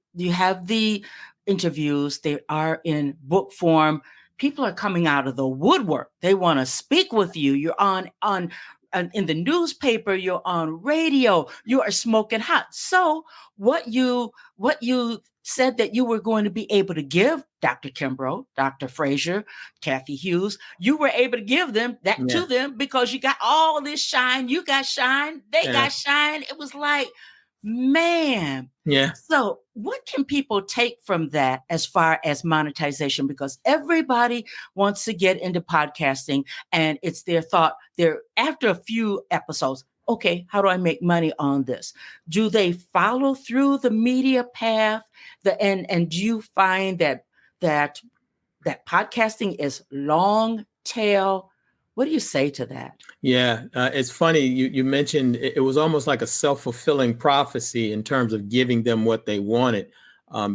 interviews. They are in book form. People are coming out of the woodwork. They want to speak with you. You're on in the newspaper, you're on radio, you are smoking hot. So what you said that you were going to be able to give Dr. Kimbrough, Dr. Frazier, Kathy Hughes, you were able to give them that to them because you got all this shine. You got shine. They got shine. It was like, man. Yeah. So what can people take from that as far as monetization? Because everybody wants to get into podcasting, and it's their thought. They're after a few episodes, okay, how do I make money on this? Do they follow through the media path? And do you find that podcasting is long tail? What do you say to that? Yeah, it's funny. You mentioned it was almost like a self-fulfilling prophecy in terms of giving them what they wanted.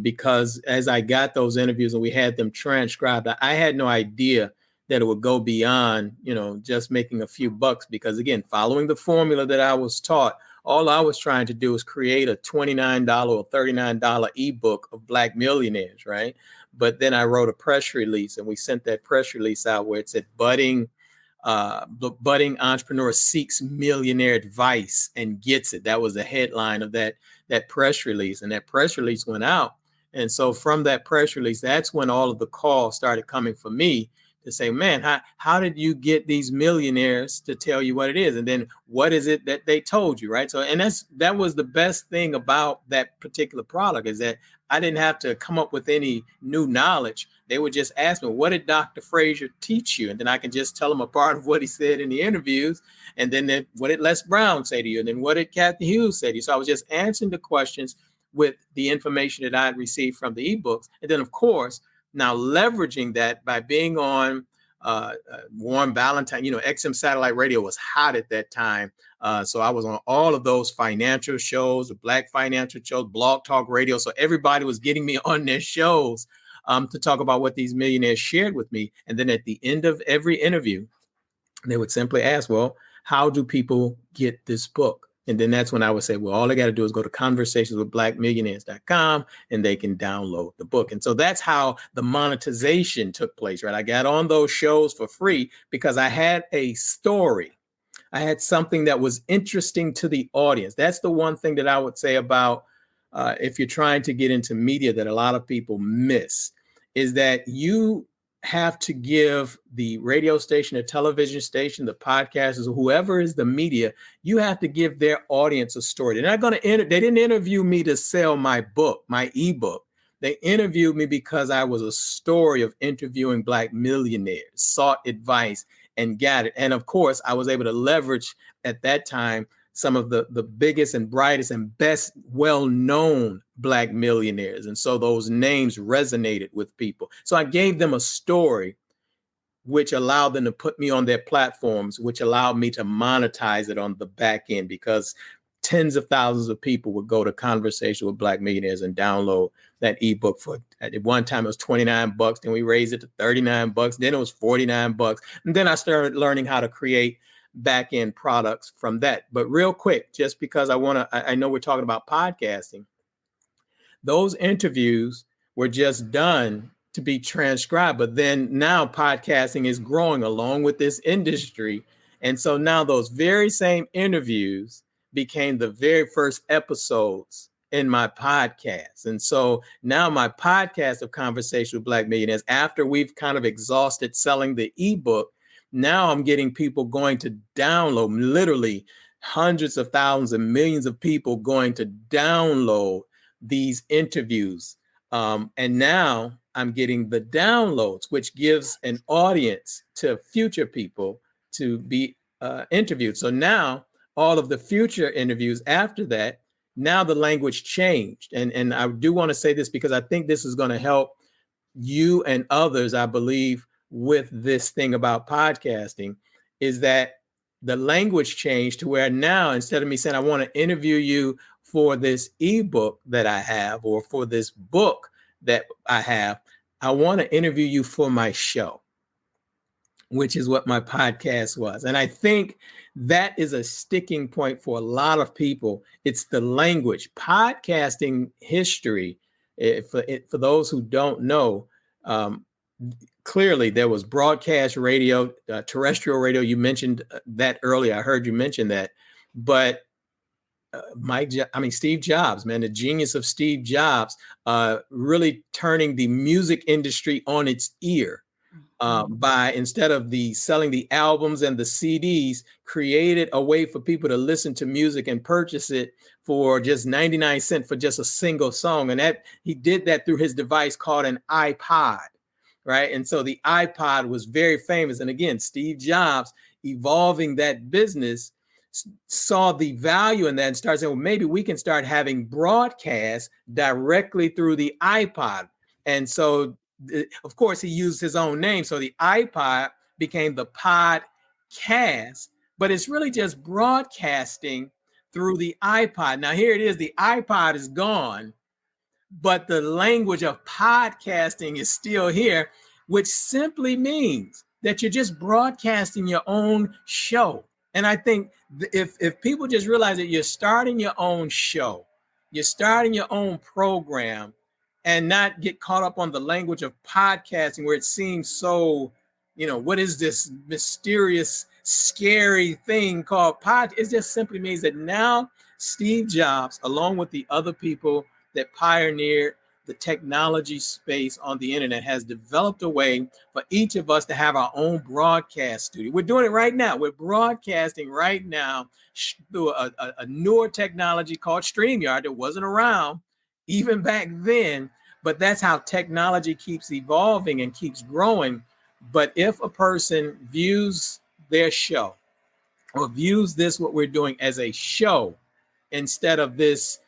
Because as I got those interviews and we had them transcribed, I had no idea that it would go beyond, just making a few bucks. Because again, following the formula that I was taught, all I was trying to do was create a $29 or $39 ebook of Black millionaires, right? But then I wrote a press release, and we sent that press release out where it said budding entrepreneur seeks millionaire advice and gets it. That was the headline of that press release, and that press release went out. And so from that press release, that's when all of the calls started coming for me to say, man, how did you get these millionaires to tell you what it is? And then what is it that they told you, right? So, and that was the best thing about that particular product, is that I didn't have to come up with any new knowledge. They would just ask me, what did Dr. Frazier teach you? And then I can just tell them a part of what he said in the interviews. And then what did Les Brown say to you? And then what did Kathy Hughes say to you? So I was just answering the questions with the information that I had received from the ebooks. And then, of course, now leveraging that by being on Warren Valentine, XM Satellite Radio was hot at that time. So I was on all of those financial shows, the Black financial shows, Blog Talk Radio. So everybody was getting me on their shows to talk about what these millionaires shared with me. And then at the end of every interview, they would simply ask, well, how do people get this book? And then that's when I would say, well, all they got to do is go to conversationswithblackmillionaires.com and they can download the book. And so that's how the monetization took place, right? I got on those shows for free because I had a story. I had something that was interesting to the audience. That's the one thing that I would say about if you're trying to get into media that a lot of people miss, is that you have to give the radio station, the television station, the podcasters, whoever is the media, you have to give their audience a story. They're not going to they didn't interview me to sell my book, my ebook. They interviewed me because I was a story of interviewing Black millionaires, sought advice and got it. And of course, I was able to leverage at that time some of the biggest and brightest and best well-known Black millionaires. And so those names resonated with people. So I gave them a story which allowed them to put me on their platforms, which allowed me to monetize it on the back end, because tens of thousands of people would go to Conversation with Black Millionaires and download that ebook for, at one time it was $29. Then we raised it to $39. Then it was $49. And then I started learning how to create back-end products from that. But real quick, just because I know we're talking about podcasting, those interviews were just done to be transcribed, but then now podcasting is growing along with this industry. And so now those very same interviews became the very first episodes in my podcast. And so now my podcast of Conversation with Black Millionaires, after we've kind of exhausted selling the ebook, now I'm getting people going to download, literally hundreds of thousands and millions of people going to download these interviews. And now I'm getting the downloads, which gives an audience to future people to be interviewed. So now all of the future interviews after that, now the language changed. And I do want to say this because I think this is going to help you and others, I believe, with this thing about podcasting, is that the language changed to where now, instead of me saying, I want to interview you for this ebook that I have, or for this book that I have, I want to interview you for my show, which is what my podcast was. And I think that is a sticking point for a lot of people. It's the language. Podcasting history, for those who don't know, clearly there was broadcast radio, terrestrial radio. You mentioned that earlier. I heard you mention that. But Steve Jobs, man, the genius of Steve Jobs, really turning the music industry on its ear. By, instead of selling the albums and the CDs, created a way for people to listen to music and purchase it for just 99 cents for just a single song. And that he did that through his device called an iPod, right? And so the iPod was very famous. And again, Steve Jobs, evolving that business, saw the value in that and started saying, well, maybe we can start having broadcasts directly through the iPod. And so, of course, he used his own name. So the iPod became the podcast, but it's really just broadcasting through the iPod. Now, here it is. The iPod is gone, but the language of podcasting is still here, which simply means that you're just broadcasting your own show. And I think if people just realize that you're starting your own show, you're starting your own program, and not get caught up on the language of podcasting where it seems so, what is this mysterious, scary thing called pod? It just simply means that now Steve Jobs, along with the other people that pioneered the technology space on the internet, has developed a way for each of us to have our own broadcast studio. We're doing it right now. We're broadcasting right now through a newer technology called StreamYard that wasn't around even back then, but that's how technology keeps evolving and keeps growing. But if a person views their show or views what we're doing as a show instead of this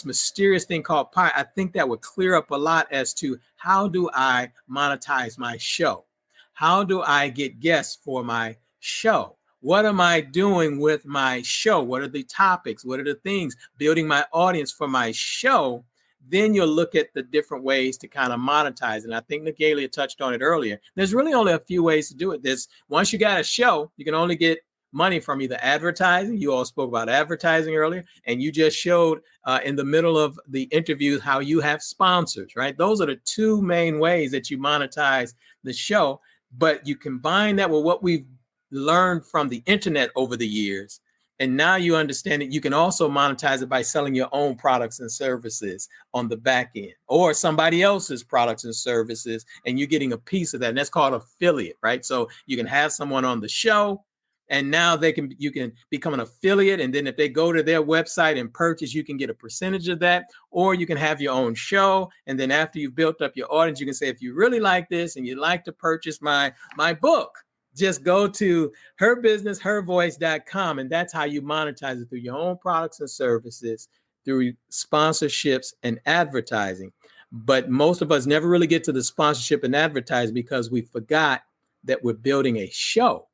mysterious thing called pie, I think that would clear up a lot as to how do I monetize my show? How do I get guests for my show? What am I doing with my show? What are the topics? What are the things? Building my audience for my show. Then you'll look at the different ways to kind of monetize. And I think Naghilia touched on it earlier. There's really only a few ways to do it. Once you got a show, you can only get money from either advertising. You all spoke about advertising earlier, and you just showed in the middle of the interview how you have sponsors, right? Those are the two main ways that you monetize the show. But you combine that with what we've learned from the internet over the years. And now you understand that you can also monetize it by selling your own products and services on the back end, or somebody else's products and services, and you're getting a piece of that. And that's called affiliate, right? So you can have someone on the show, and now you can become an affiliate. And then if they go to their website and purchase, you can get a percentage of that, or you can have your own show. And then after you've built up your audience, you can say, if you really like this and you'd like to purchase my book, just go to herbusinesshervoice.com. And that's how you monetize it, through your own products and services, through sponsorships and advertising. But most of us never really get to the sponsorship and advertising because we forgot that we're building a show.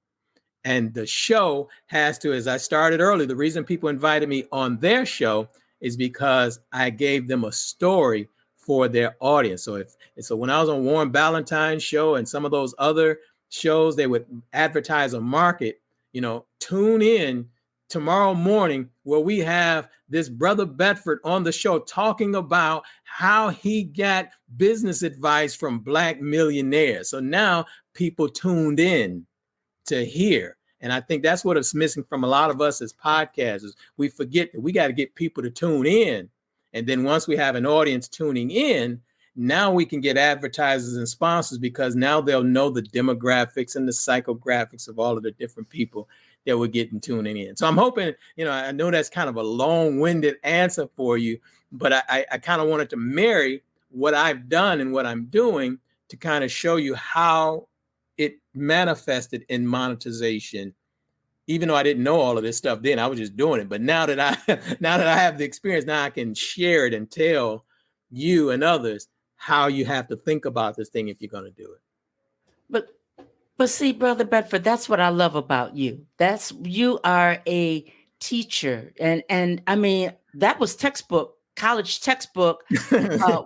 And the show has to, as I started earlier, the reason people invited me on their show is because I gave them a story for their audience. So when I was on Warren Ballantyne's show and some of those other shows, they would advertise a market, tune in tomorrow morning where we have this brother Bedford on the show talking about how he got business advice from Black millionaires. So now people tuned in to hear. And I think that's what is missing from a lot of us as podcasters. We forget that we got to get people to tune in. And then once we have an audience tuning in, now we can get advertisers and sponsors, because now they'll know the demographics and the psychographics of all of the different people that we're getting tuning in. So I'm hoping, I know that's kind of a long-winded answer for you, but I kind of wanted to marry what I've done and what I'm doing to kind of show you how it manifested in monetization. Even though I didn't know all of this stuff then, I was just doing it. But now that I have the experience, now I can share it and tell you and others how you have to think about this thing if you're going to do it. But see, Brother Bedford, that's what I love about you. You are a teacher. And I mean, that was college textbook,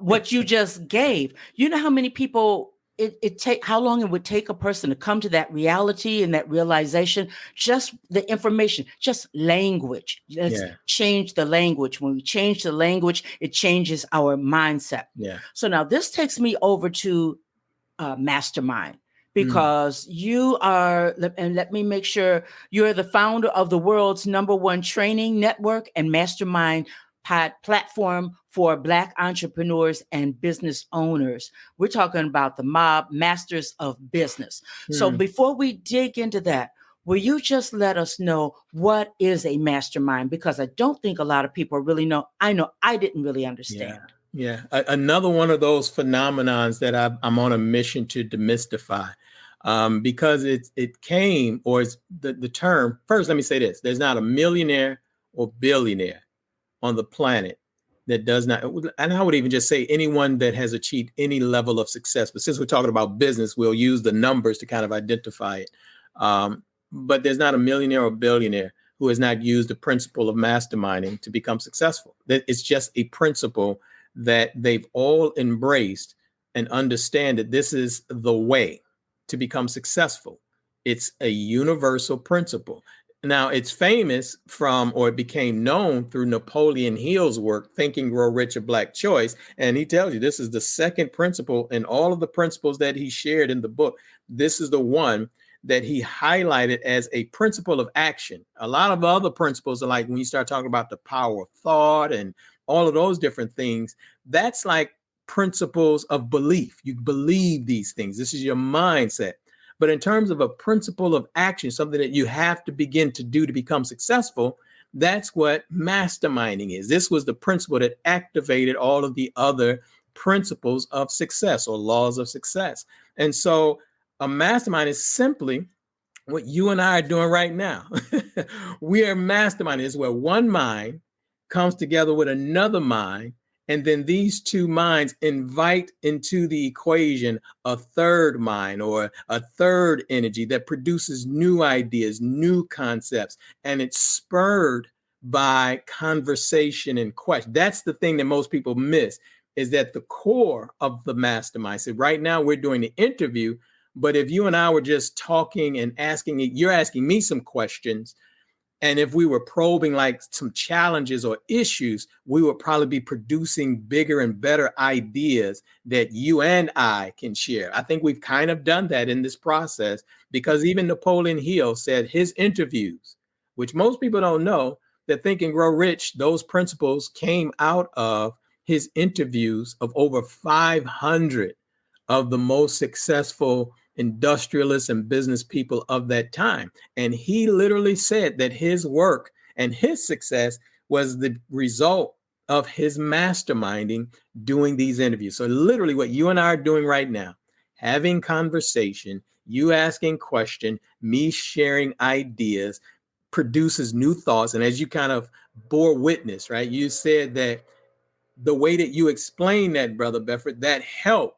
what you just gave. You know how many people how long it would take a person to come to that reality and that realization, just the information, just language. Let's change the language. When we change the language, it changes our mindset. Yeah. So now this takes me over to mastermind, because you are, and let me make sure, you're the founder of the world's #1 training network and mastermind platform for Black entrepreneurs and business owners. We're talking about the mob, masters of business. So before we dig into that, will you just let us know what is a mastermind? Because I don't think a lot of people really know. I know I didn't really understand. Yeah. Another one of those phenomenons that I'm on a mission to demystify, because it came, or it's the term. First, let me say this: there's not a millionaire or billionaire on the planet that does not, and I would even just say anyone that has achieved any level of success. But since we're talking about business, we'll use the numbers to kind of identify it. But there's not a millionaire or billionaire who has not used the principle of masterminding to become successful. It's just a principle that they've all embraced and understand that this is the way to become successful. It's a universal principle. Now, it's famous or it became known through Napoleon Hill's work, Think and Grow Rich, A Black Choice. And he tells you this is the second principle in all of the principles that he shared in the book. This is the one that he highlighted as a principle of action. A lot of other principles are like when you start talking about the power of thought and all of those different things, that's like principles of belief. You believe these things. This is your mindset. But in terms of a principle of action, something that you have to begin to do to become successful, that's what masterminding is. This was the principle that activated all of the other principles of success or laws of success. And so a mastermind is simply what you and I are doing right now. We are masterminding. It's where one mind comes together with another mind, and then these two minds invite into the equation a third mind or a third energy that produces new ideas, new concepts, and it's spurred by conversation and question. That's the thing that most people miss, is that the core of the mastermind. So right now we're doing the interview, but if you and I were just talking and you're asking me some questions, and if we were probing like some challenges or issues, we would probably be producing bigger and better ideas that you and I can share. I think we've kind of done that in this process, because even Napoleon Hill said his interviews, which most people don't know, that Think and Grow Rich, those principles came out of his interviews of over 500 of the most successful industrialists and business people of that time. And he literally said that his work and his success was the result of his masterminding doing these interviews. So literally what you and I are doing right now, having conversation, you asking question, me sharing ideas, produces new thoughts. And as you kind of bore witness, right? You said that the way that you explain that, Brother Bedford, that helped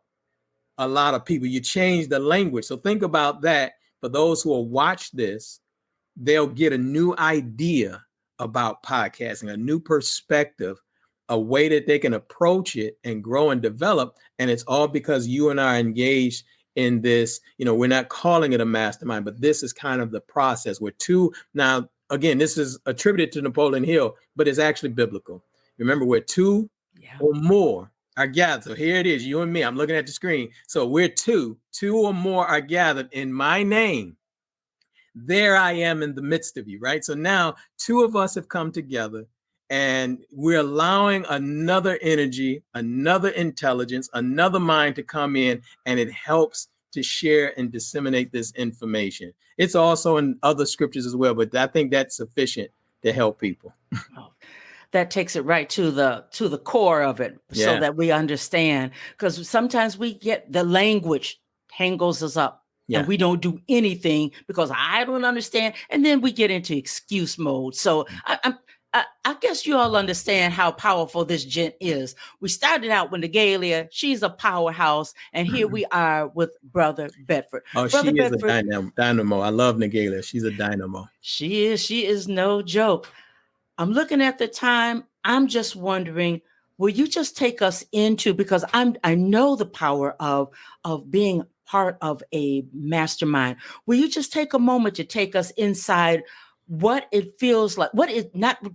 a lot of people. You change the language. So think about that. For those who will watch this, they'll get a new idea about podcasting, a new perspective, a way that they can approach it and grow and develop. And it's all because you and I are engaged in this. We're not calling it a mastermind, but this is kind of the process. Now, again, this is attributed to Napoleon Hill, but it's actually biblical. Remember, we're two or more are gathered. So here it is, you and me. I'm looking at the screen. So we're two or more are gathered in my name. There I am in the midst of you, right? So now two of us have come together, and we're allowing another energy, another intelligence, another mind to come in, and it helps to share and disseminate this information. It's also in other scriptures as well, but I think that's sufficient to help people. Oh, that takes it right to the core of it, so Yeah. that we understand, because sometimes we get the language tangles us up. Yeah. And we don't do anything because I don't understand. And then we get into excuse mode. So I guess you all understand how powerful this gent is. We started out with Naghilia. She's a powerhouse. And here we are with Brother Bedford. Oh, Brother she is Bedford, a dynamo. I love Naghilia. She's a dynamo. She is no joke. I'm looking at the time. I'm just wondering, will you just take us into, because I know the power of being part of a mastermind. Will you just take a moment to take us inside what it feels like? What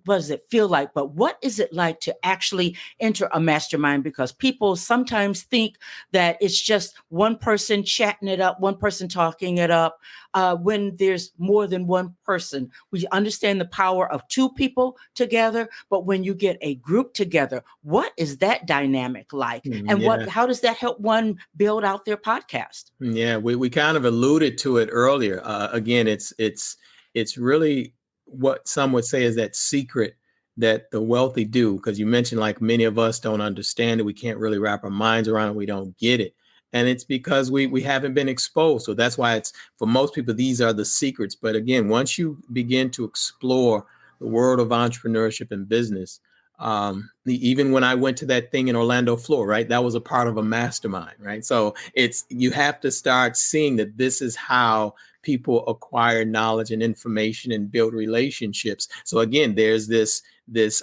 does it feel like, but what is it like to actually enter a mastermind? Because people sometimes think that it's just one person chatting it up, one person talking it up. When there's more than one person, we understand the power of two people together. But when you get a group together, what is that dynamic like? And how does that help one build out their podcast? Yeah, we kind of alluded to it earlier. Again, it's really what some would say is that secret that the wealthy do, because you mentioned like many of us don't understand it. We can't really wrap our minds around it. We don't get it. And it's because we haven't been exposed. So that's why it's, for most people, these are the secrets. But again, once you begin to explore the world of entrepreneurship and business, even when I went to that thing in Orlando, Florida, right, that was a part of a mastermind, right? So you have to start seeing that this is how people acquire knowledge and information and build relationships. So again, there's this,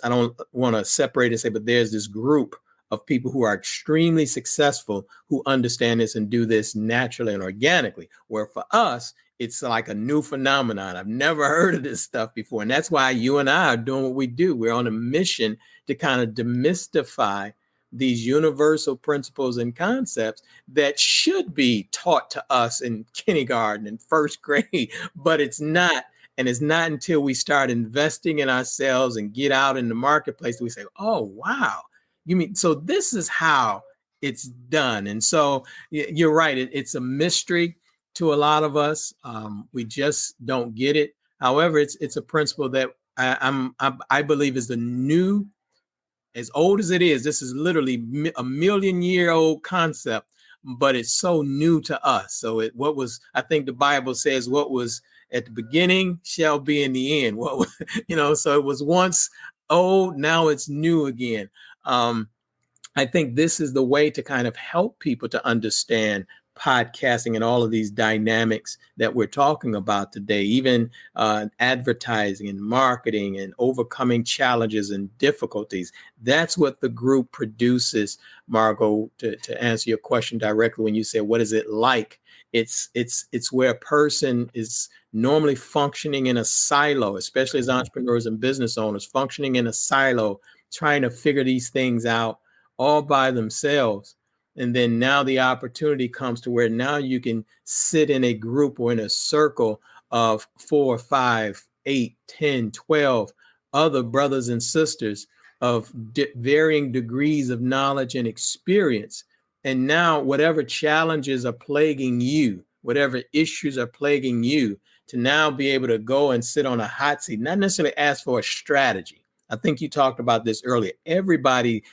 I don't want to separate and say, but there's this group of people who are extremely successful who understand this and do this naturally and organically, where for us, it's like a new phenomenon. I've never heard of this stuff before. And that's why you and I are doing what we do. We're on a mission to kind of demystify these universal principles and concepts that should be taught to us in kindergarten and first grade, but it's not. And it's not until we start investing in ourselves and get out in the marketplace that we say, oh, wow. You mean, so this is how it's done. And so you're right. It's a mystery to a lot of us. We just don't get it. However, it's a principle that I believe is the new, as old as it is. This is literally a 1,000,000-year-old concept, but it's so new to us. So what was, I think the Bible says, what was at the beginning shall be in the end. What was, so it was once old, now it's new again. I think this is the way to kind of help people to understand podcasting and all of these dynamics that we're talking about today, even advertising and marketing and overcoming challenges and difficulties. That's what the group produces, Margot, to answer your question directly when you say, what is it like? It's where a person is normally functioning in a silo, especially as entrepreneurs and business owners, functioning in a silo, trying to figure these things out all by themselves. And then now the opportunity comes to where now you can sit in a group or in a circle of 4, 5, 8, 10, 12 other brothers and sisters of varying degrees of knowledge and experience. And now whatever challenges are plaguing you, whatever issues are plaguing you, to now be able to go and sit on a hot seat, not necessarily ask for a strategy. I think you talked about this earlier. Everybody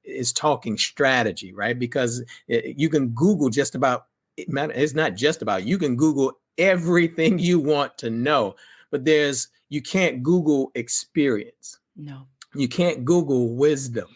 is talking strategy, right? Because you can Google just about, it's not just about, you can Google everything you want to know, but you can't Google experience. No. You can't Google wisdom,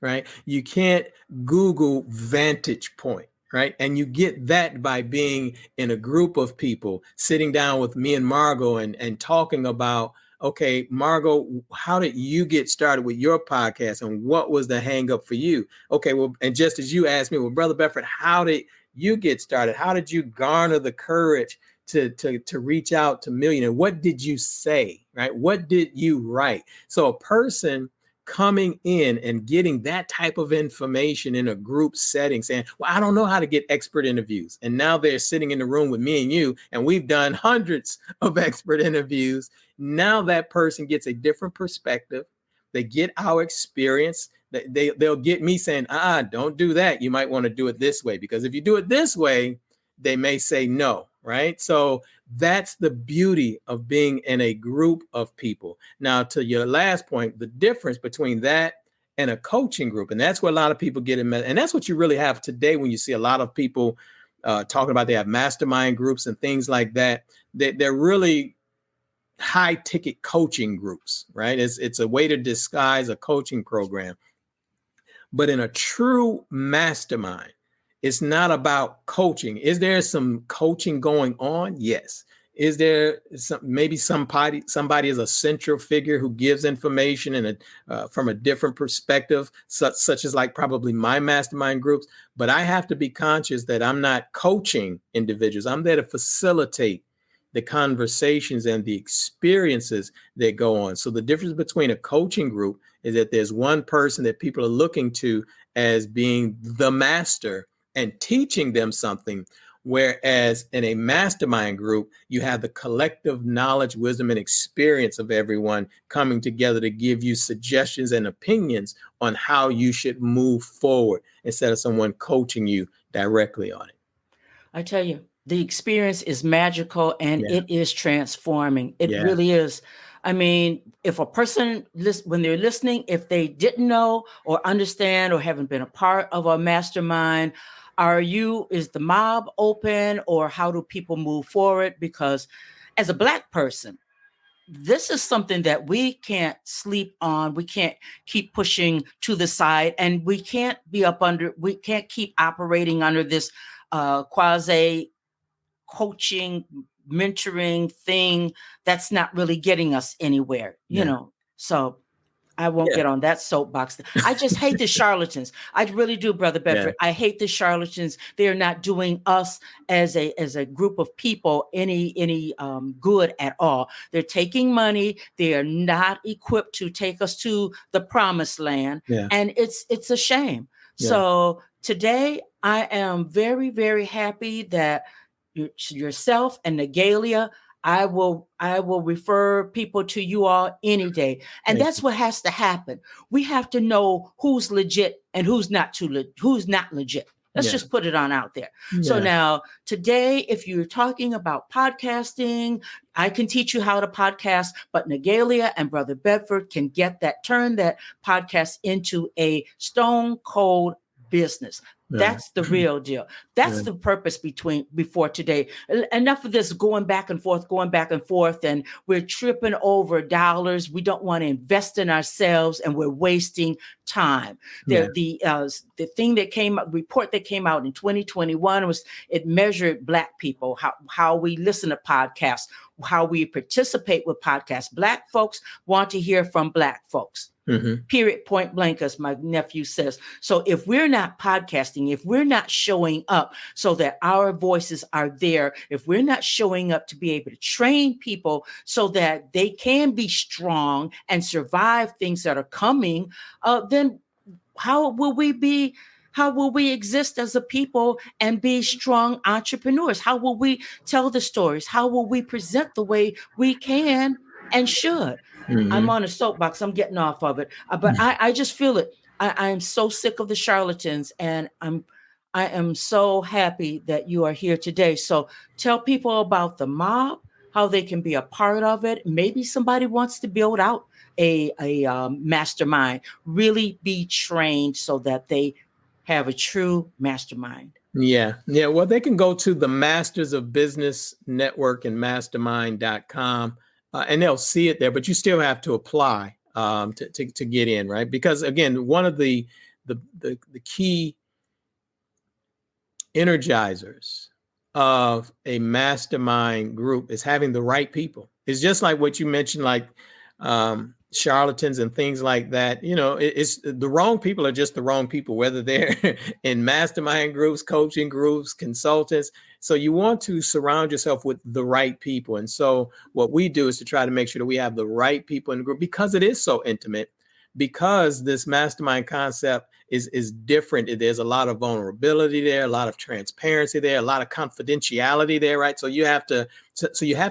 right? You can't Google vantage point, right? And you get that by being in a group of people, sitting down with me and Margot and talking about, okay, Margot, how did you get started with your podcast and what was the hang up for you? Okay, well, and just as you asked me, well, Brother Bedford, how did you get started? How did you garner the courage to reach out to Millionaires? What did you say, right? What did you write? So a person coming in and getting that type of information in a group setting, saying, well, I don't know how to get expert interviews. And now they're sitting in the room with me and you, and we've done hundreds of expert interviews. Now that person gets a different perspective. They get our experience. They'll get me saying, don't do that. You might want to do it this way, because if you do it this way, they may say no, right? So that's the beauty of being in a group of people. Now, to your last point, the difference between that and a coaching group, and that's where a lot of people get in, and that's what you really have today when you see a lot of people talking about they have mastermind groups and things like that. They're really high ticket coaching groups, right? It's a way to disguise a coaching program. But in a true mastermind, it's not about coaching. Is there some coaching going on? Yes. Is there maybe somebody is a central figure who gives information and from a different perspective, such as like probably my mastermind groups? But I have to be conscious that I'm not coaching individuals. I'm there to facilitate the conversations and the experiences that go on. So the difference between a coaching group is that there's one person that people are looking to as being the master and teaching them something. Whereas in a mastermind group, you have the collective knowledge, wisdom, and experience of everyone coming together to give you suggestions and opinions on how you should move forward instead of someone coaching you directly on it. I tell you, the experience is magical and Yeah. it is transforming. It Yeah. really is. I mean, if a person, when they're listening, if they didn't know or understand or haven't been a part of a mastermind, is the mob open, or how do people move forward? Because as a Black person, this is something that we can't sleep on. We can't keep pushing to the side, and we can't keep operating under this quasi coaching, mentoring thing that's not really getting us anywhere, you know. So I won't get on that soapbox. I just hate the charlatans. I really do, Brother Bedford. I hate the charlatans. They are not doing us as a group of people any good at all. They're taking money. They are not equipped to take us to the promised land. And it's a shame. So today I am very, very happy that yourself and Naghilia, I will refer people to you all any day. And that's what has to happen. We have to know who's legit and who's not legit. Let's just put it on out there. So now today, if you're talking about podcasting, I can teach you how to podcast, but Naghilia and Brother Bedford can turn that podcast into a stone cold business. That's the real deal. That's the purpose before today. Enough of this going back and forth, and we're tripping over dollars. We don't want to invest in ourselves, and we're wasting time. The thing that report that came out in 2021 it measured Black people, how we listen to podcasts, how we participate with podcasts. Black folks want to hear from Black folks. Period, point blank, as my nephew says. So if we're not podcasting, if we're not showing up so that our voices are there, if we're not showing up to be able to train people so that they can be strong and survive things that are coming, then how will we exist as a people and be strong entrepreneurs? How will we tell the stories? How will we present the way we can and should? I'm on a soapbox. I'm getting off of it. But I just feel it. I am so sick of the charlatans, and I am so happy that you are here today. So tell people about the mob, how they can be a part of it. Maybe somebody wants to build out a mastermind, really be trained so that they have a true mastermind. Yeah. Well, they can go to the Masters of Business Network and mastermind.com. And they'll see it there, but you still have to apply to get in, right? Because again, one of the key energizers of a mastermind group is having the right people. It's just like what you mentioned, like charlatans and things like that. You know, it's the wrong people are just the wrong people, whether they're in mastermind groups, coaching groups, consultants. So you want to surround yourself with the right people. And so what we do is to try to make sure that we have the right people in the group, because it is so intimate, because this mastermind concept is different. There's a lot of vulnerability there, a lot of transparency there, a lot of confidentiality there, right? So you have to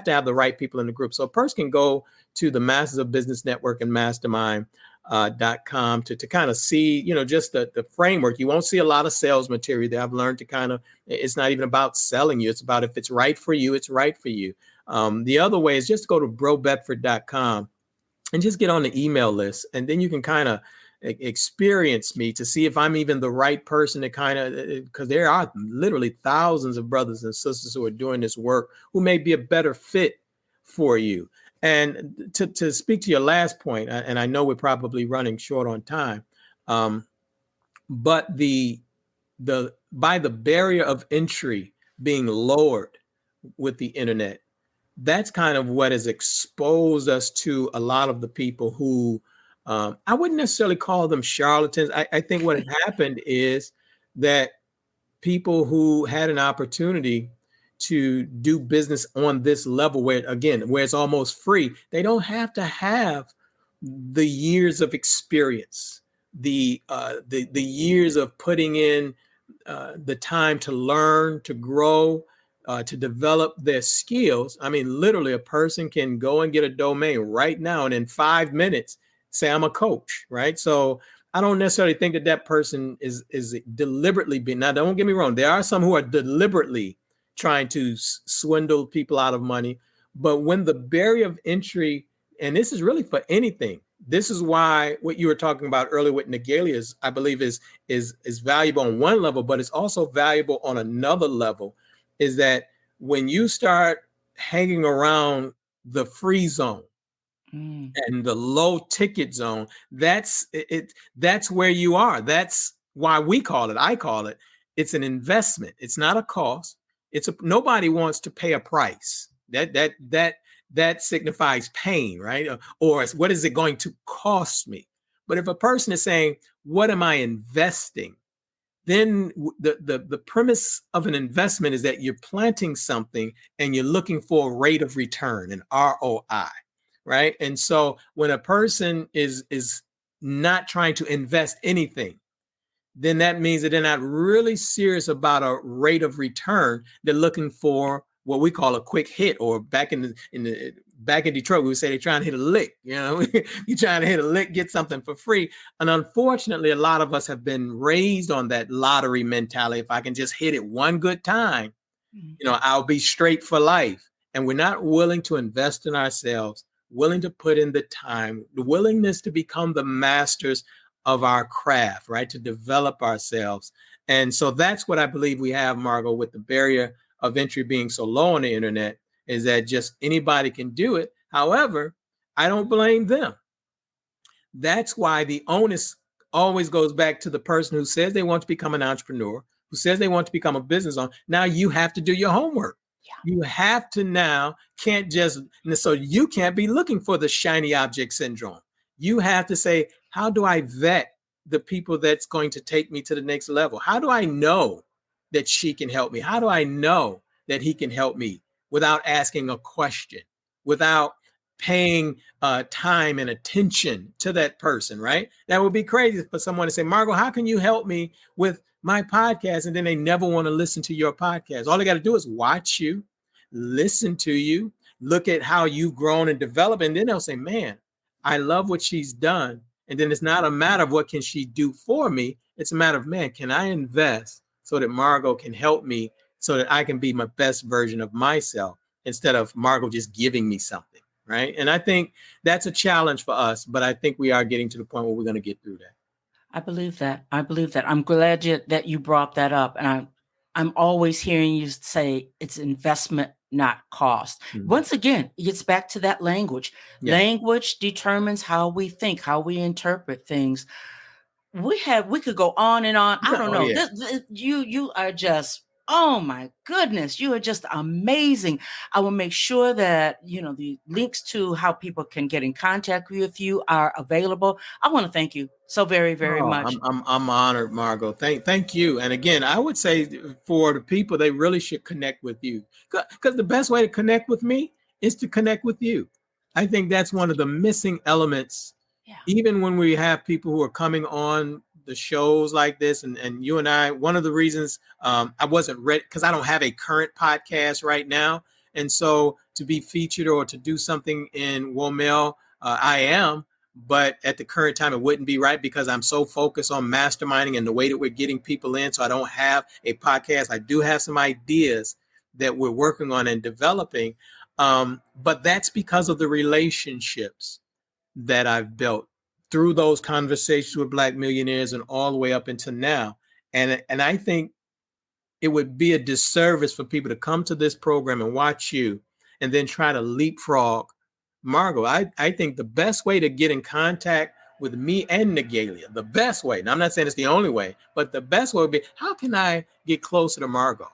have the right people in the group. So a person can go to the Masters of Business Network and Mastermind .com to kind of see, just the framework. You won't see a lot of sales material there. I've learned to kind of, it's not even about selling you. It's about if it's right for you, it's right for you. The other way is just go to brobedford.com and just get on the email list. And then you can kind of experience me to see if I'm even the right person to kind of, because there are literally thousands of brothers and sisters who are doing this work who may be a better fit for you. And to speak to your last point, and I know we're probably running short on time, but by the barrier of entry being lowered with the internet, that's kind of what has exposed us to a lot of the people who I wouldn't necessarily call them charlatans. I think what happened is that people who had an opportunity to do business on this level where it's almost free, they don't have to have the years of experience, the years of putting in the time to learn, to grow, to develop their skills. I mean, literally a person can go and get a domain right now and in 5 minutes say, I'm a coach, right? So I don't necessarily think that person is deliberately being, now don't get me wrong, there are some who are deliberately trying to swindle people out of money. But when the barrier of entry, and this is really for anything, this is why what you were talking about earlier with Naghilia I believe is valuable on one level, but it's also valuable on another level, is that when you start hanging around the free zone, and the low ticket zone, that's where you are. That's why I call it, it's an investment. It's not a cost. Nobody wants to pay a price. That signifies pain, right? Or what is it going to cost me? But if a person is saying, what am I investing? Then the premise of an investment is that you're planting something and you're looking for a rate of return, an ROI. Right. And so when a person is not trying to invest anything, then that means that they're not really serious about a rate of return. They're looking for what we call a quick hit, or back in Detroit, we would say they're trying to hit a lick. You're trying to hit a lick, get something for free. And unfortunately, a lot of us have been raised on that lottery mentality. If I can just hit it one good time, I'll be straight for life. And we're not willing to invest in ourselves, willing to put in the time, the willingness to become the masters of our craft, right? To develop ourselves. And so that's what I believe we have, Margot, with the barrier of entry being so low on the internet, is that just anybody can do it. However, I don't blame them. That's why the onus always goes back to the person who says they want to become an entrepreneur, who says they want to become a business owner. Now you have to do your homework. Yeah. You have to so you can't be looking for the shiny object syndrome. You have to say, how do I vet the people that's going to take me to the next level? How do I know that she can help me? How do I know that he can help me without asking a question, without paying time and attention to that person, right? That would be crazy for someone to say, Margot, how can you help me with my podcast? And then they never want to listen to your podcast. All they got to do is watch you, listen to you, look at how you've grown and developed. And then they'll say, man, I love what she's done. And then it's not a matter of what can she do for me. It's a matter of, man, can I invest so that Margot can help me so that I can be my best version of myself instead of Margot just giving me something, right? And I think that's a challenge for us, but I think we are getting to the point where we're going to get through that. I believe that. I'm glad that you brought that up. And I'm always hearing you say it's investment, not cost. Mm-hmm. Once again, it gets back to that language. Yeah. Language determines how we think, how we interpret things. We could go on and on. I don't know. Yeah. You are just, oh my goodness, you are just amazing. I will make sure that, the links to how people can get in contact with you are available. I want to thank you so very, very much. I'm honored, Margot. Thank you. And again, I would say for the people, they really should connect with you, because the best way to connect with me is to connect with you. I think that's one of the missing elements. Yeah. Even when we have people who are coming on the shows like this, and you and I, one of the reasons I wasn't ready, because I don't have a current podcast right now. And so to be featured or to do something in WomELLE, I am. but at the current time, it wouldn't be right because I'm so focused on masterminding and the way that we're getting people in. So I don't have a podcast. I do have some ideas that we're working on and developing. But that's because of the relationships that I've built through those conversations with Black millionaires and all the way up until now. And I think it would be a disservice for people to come to this program and watch you and then try to leapfrog Margot. I think the best way to get in contact with me and Naghilia, the best way, and I'm not saying it's the only way, but the best way would be, how can I get closer to Margot?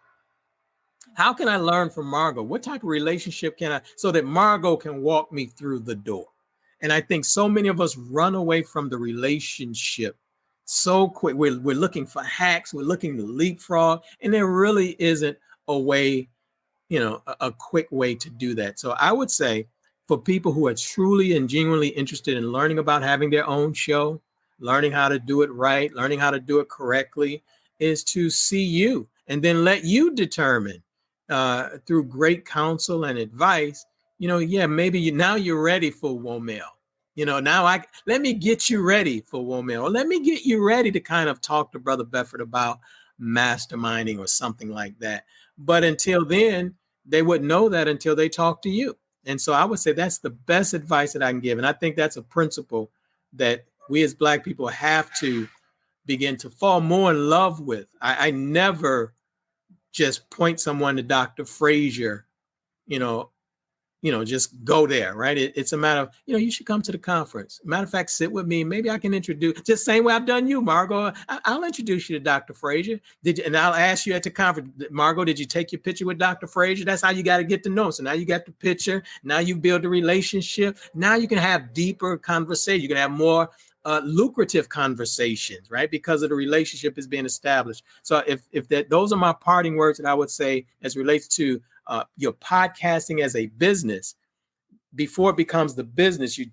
How can I learn from Margot? What type of relationship can I, so that Margot can walk me through the door? And I think so many of us run away from the relationship so quick. We're looking for hacks. We're looking to leapfrog. And there really isn't a way, a quick way to do that. So I would say for people who are truly and genuinely interested in learning about having their own show, learning how to do it right, learning how to do it correctly, is to see you and then let you determine through great counsel and advice, maybe now you're ready for WomELLE. Let me get you ready for WomELLE, or let me get you ready to kind of talk to Brother Bedford about masterminding or something like that. But until then, they wouldn't know that until they talk to you. And so I would say that's the best advice that I can give. And I think that's a principle that we as Black people have to begin to fall more in love with. I never just point someone to Dr. Frazier, just go there, right? It's a matter of, you should come to the conference. Matter of fact, sit with me. Maybe I can introduce, just same way I've done you, Margot. I'll introduce you to Dr. Frazier. And I'll ask you at the conference, Margot, did you take your picture with Dr. Frazier? That's how you got to get to know him. So now you got the picture. Now you build a relationship. Now you can have deeper conversation. You can have more lucrative conversations, right? Because of the relationship is being established. So if those are my parting words that I would say as relates to your podcasting as a business. Before it becomes the business, you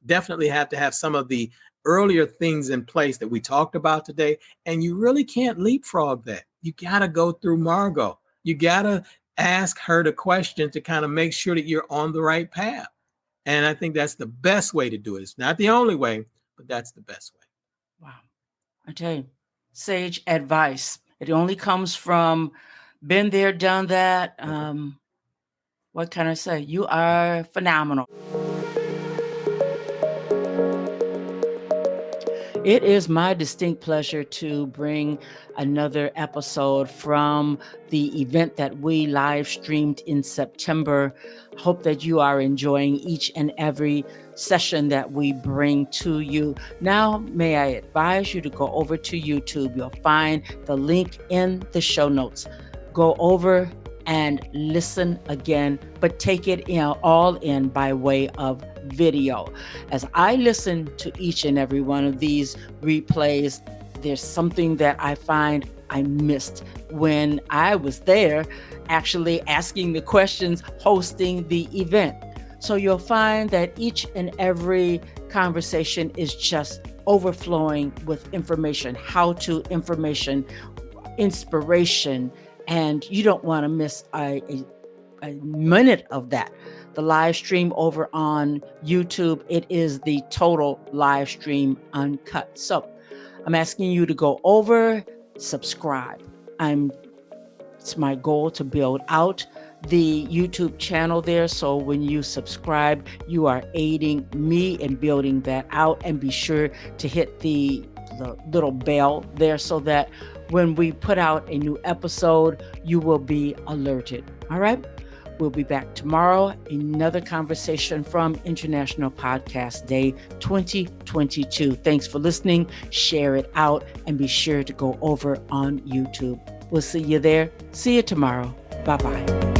definitely have to have some of the earlier things in place that we talked about today. And you really can't leapfrog that. You got to go through Margot. You got to ask her the question to kind of make sure that you're on the right path. And I think that's the best way to do it. It's not the only way, but that's the best way. Wow. I tell you, sage advice. It only comes from been there, done that. What can I say? You are phenomenal. It is my distinct pleasure to bring another episode from the event that we live streamed in September. Hope that you are enjoying each and every session that we bring to you. Now, may I advise you to go over to YouTube. You'll find the link in the show notes. Go over and listen again, but take it all in by way of video. As I listen to each and every one of these replays, there's something that I find I missed when I was there, actually asking the questions, hosting the event. So you'll find that each and every conversation is just overflowing with information, how-to information, inspiration, and you don't want to miss a minute of that. The live stream over on YouTube, it is the total live stream uncut. So I'm asking you to go over, subscribe. It's my goal to build out the YouTube channel there. So when you subscribe, you are aiding me in building that out, and be sure to hit the little bell there so that when we put out a new episode, you will be alerted. All right. We'll be back tomorrow. Another conversation from International Podcast Day 2022. Thanks for listening. Share it out and be sure to go over on YouTube. We'll see you there. See you tomorrow. Bye-bye.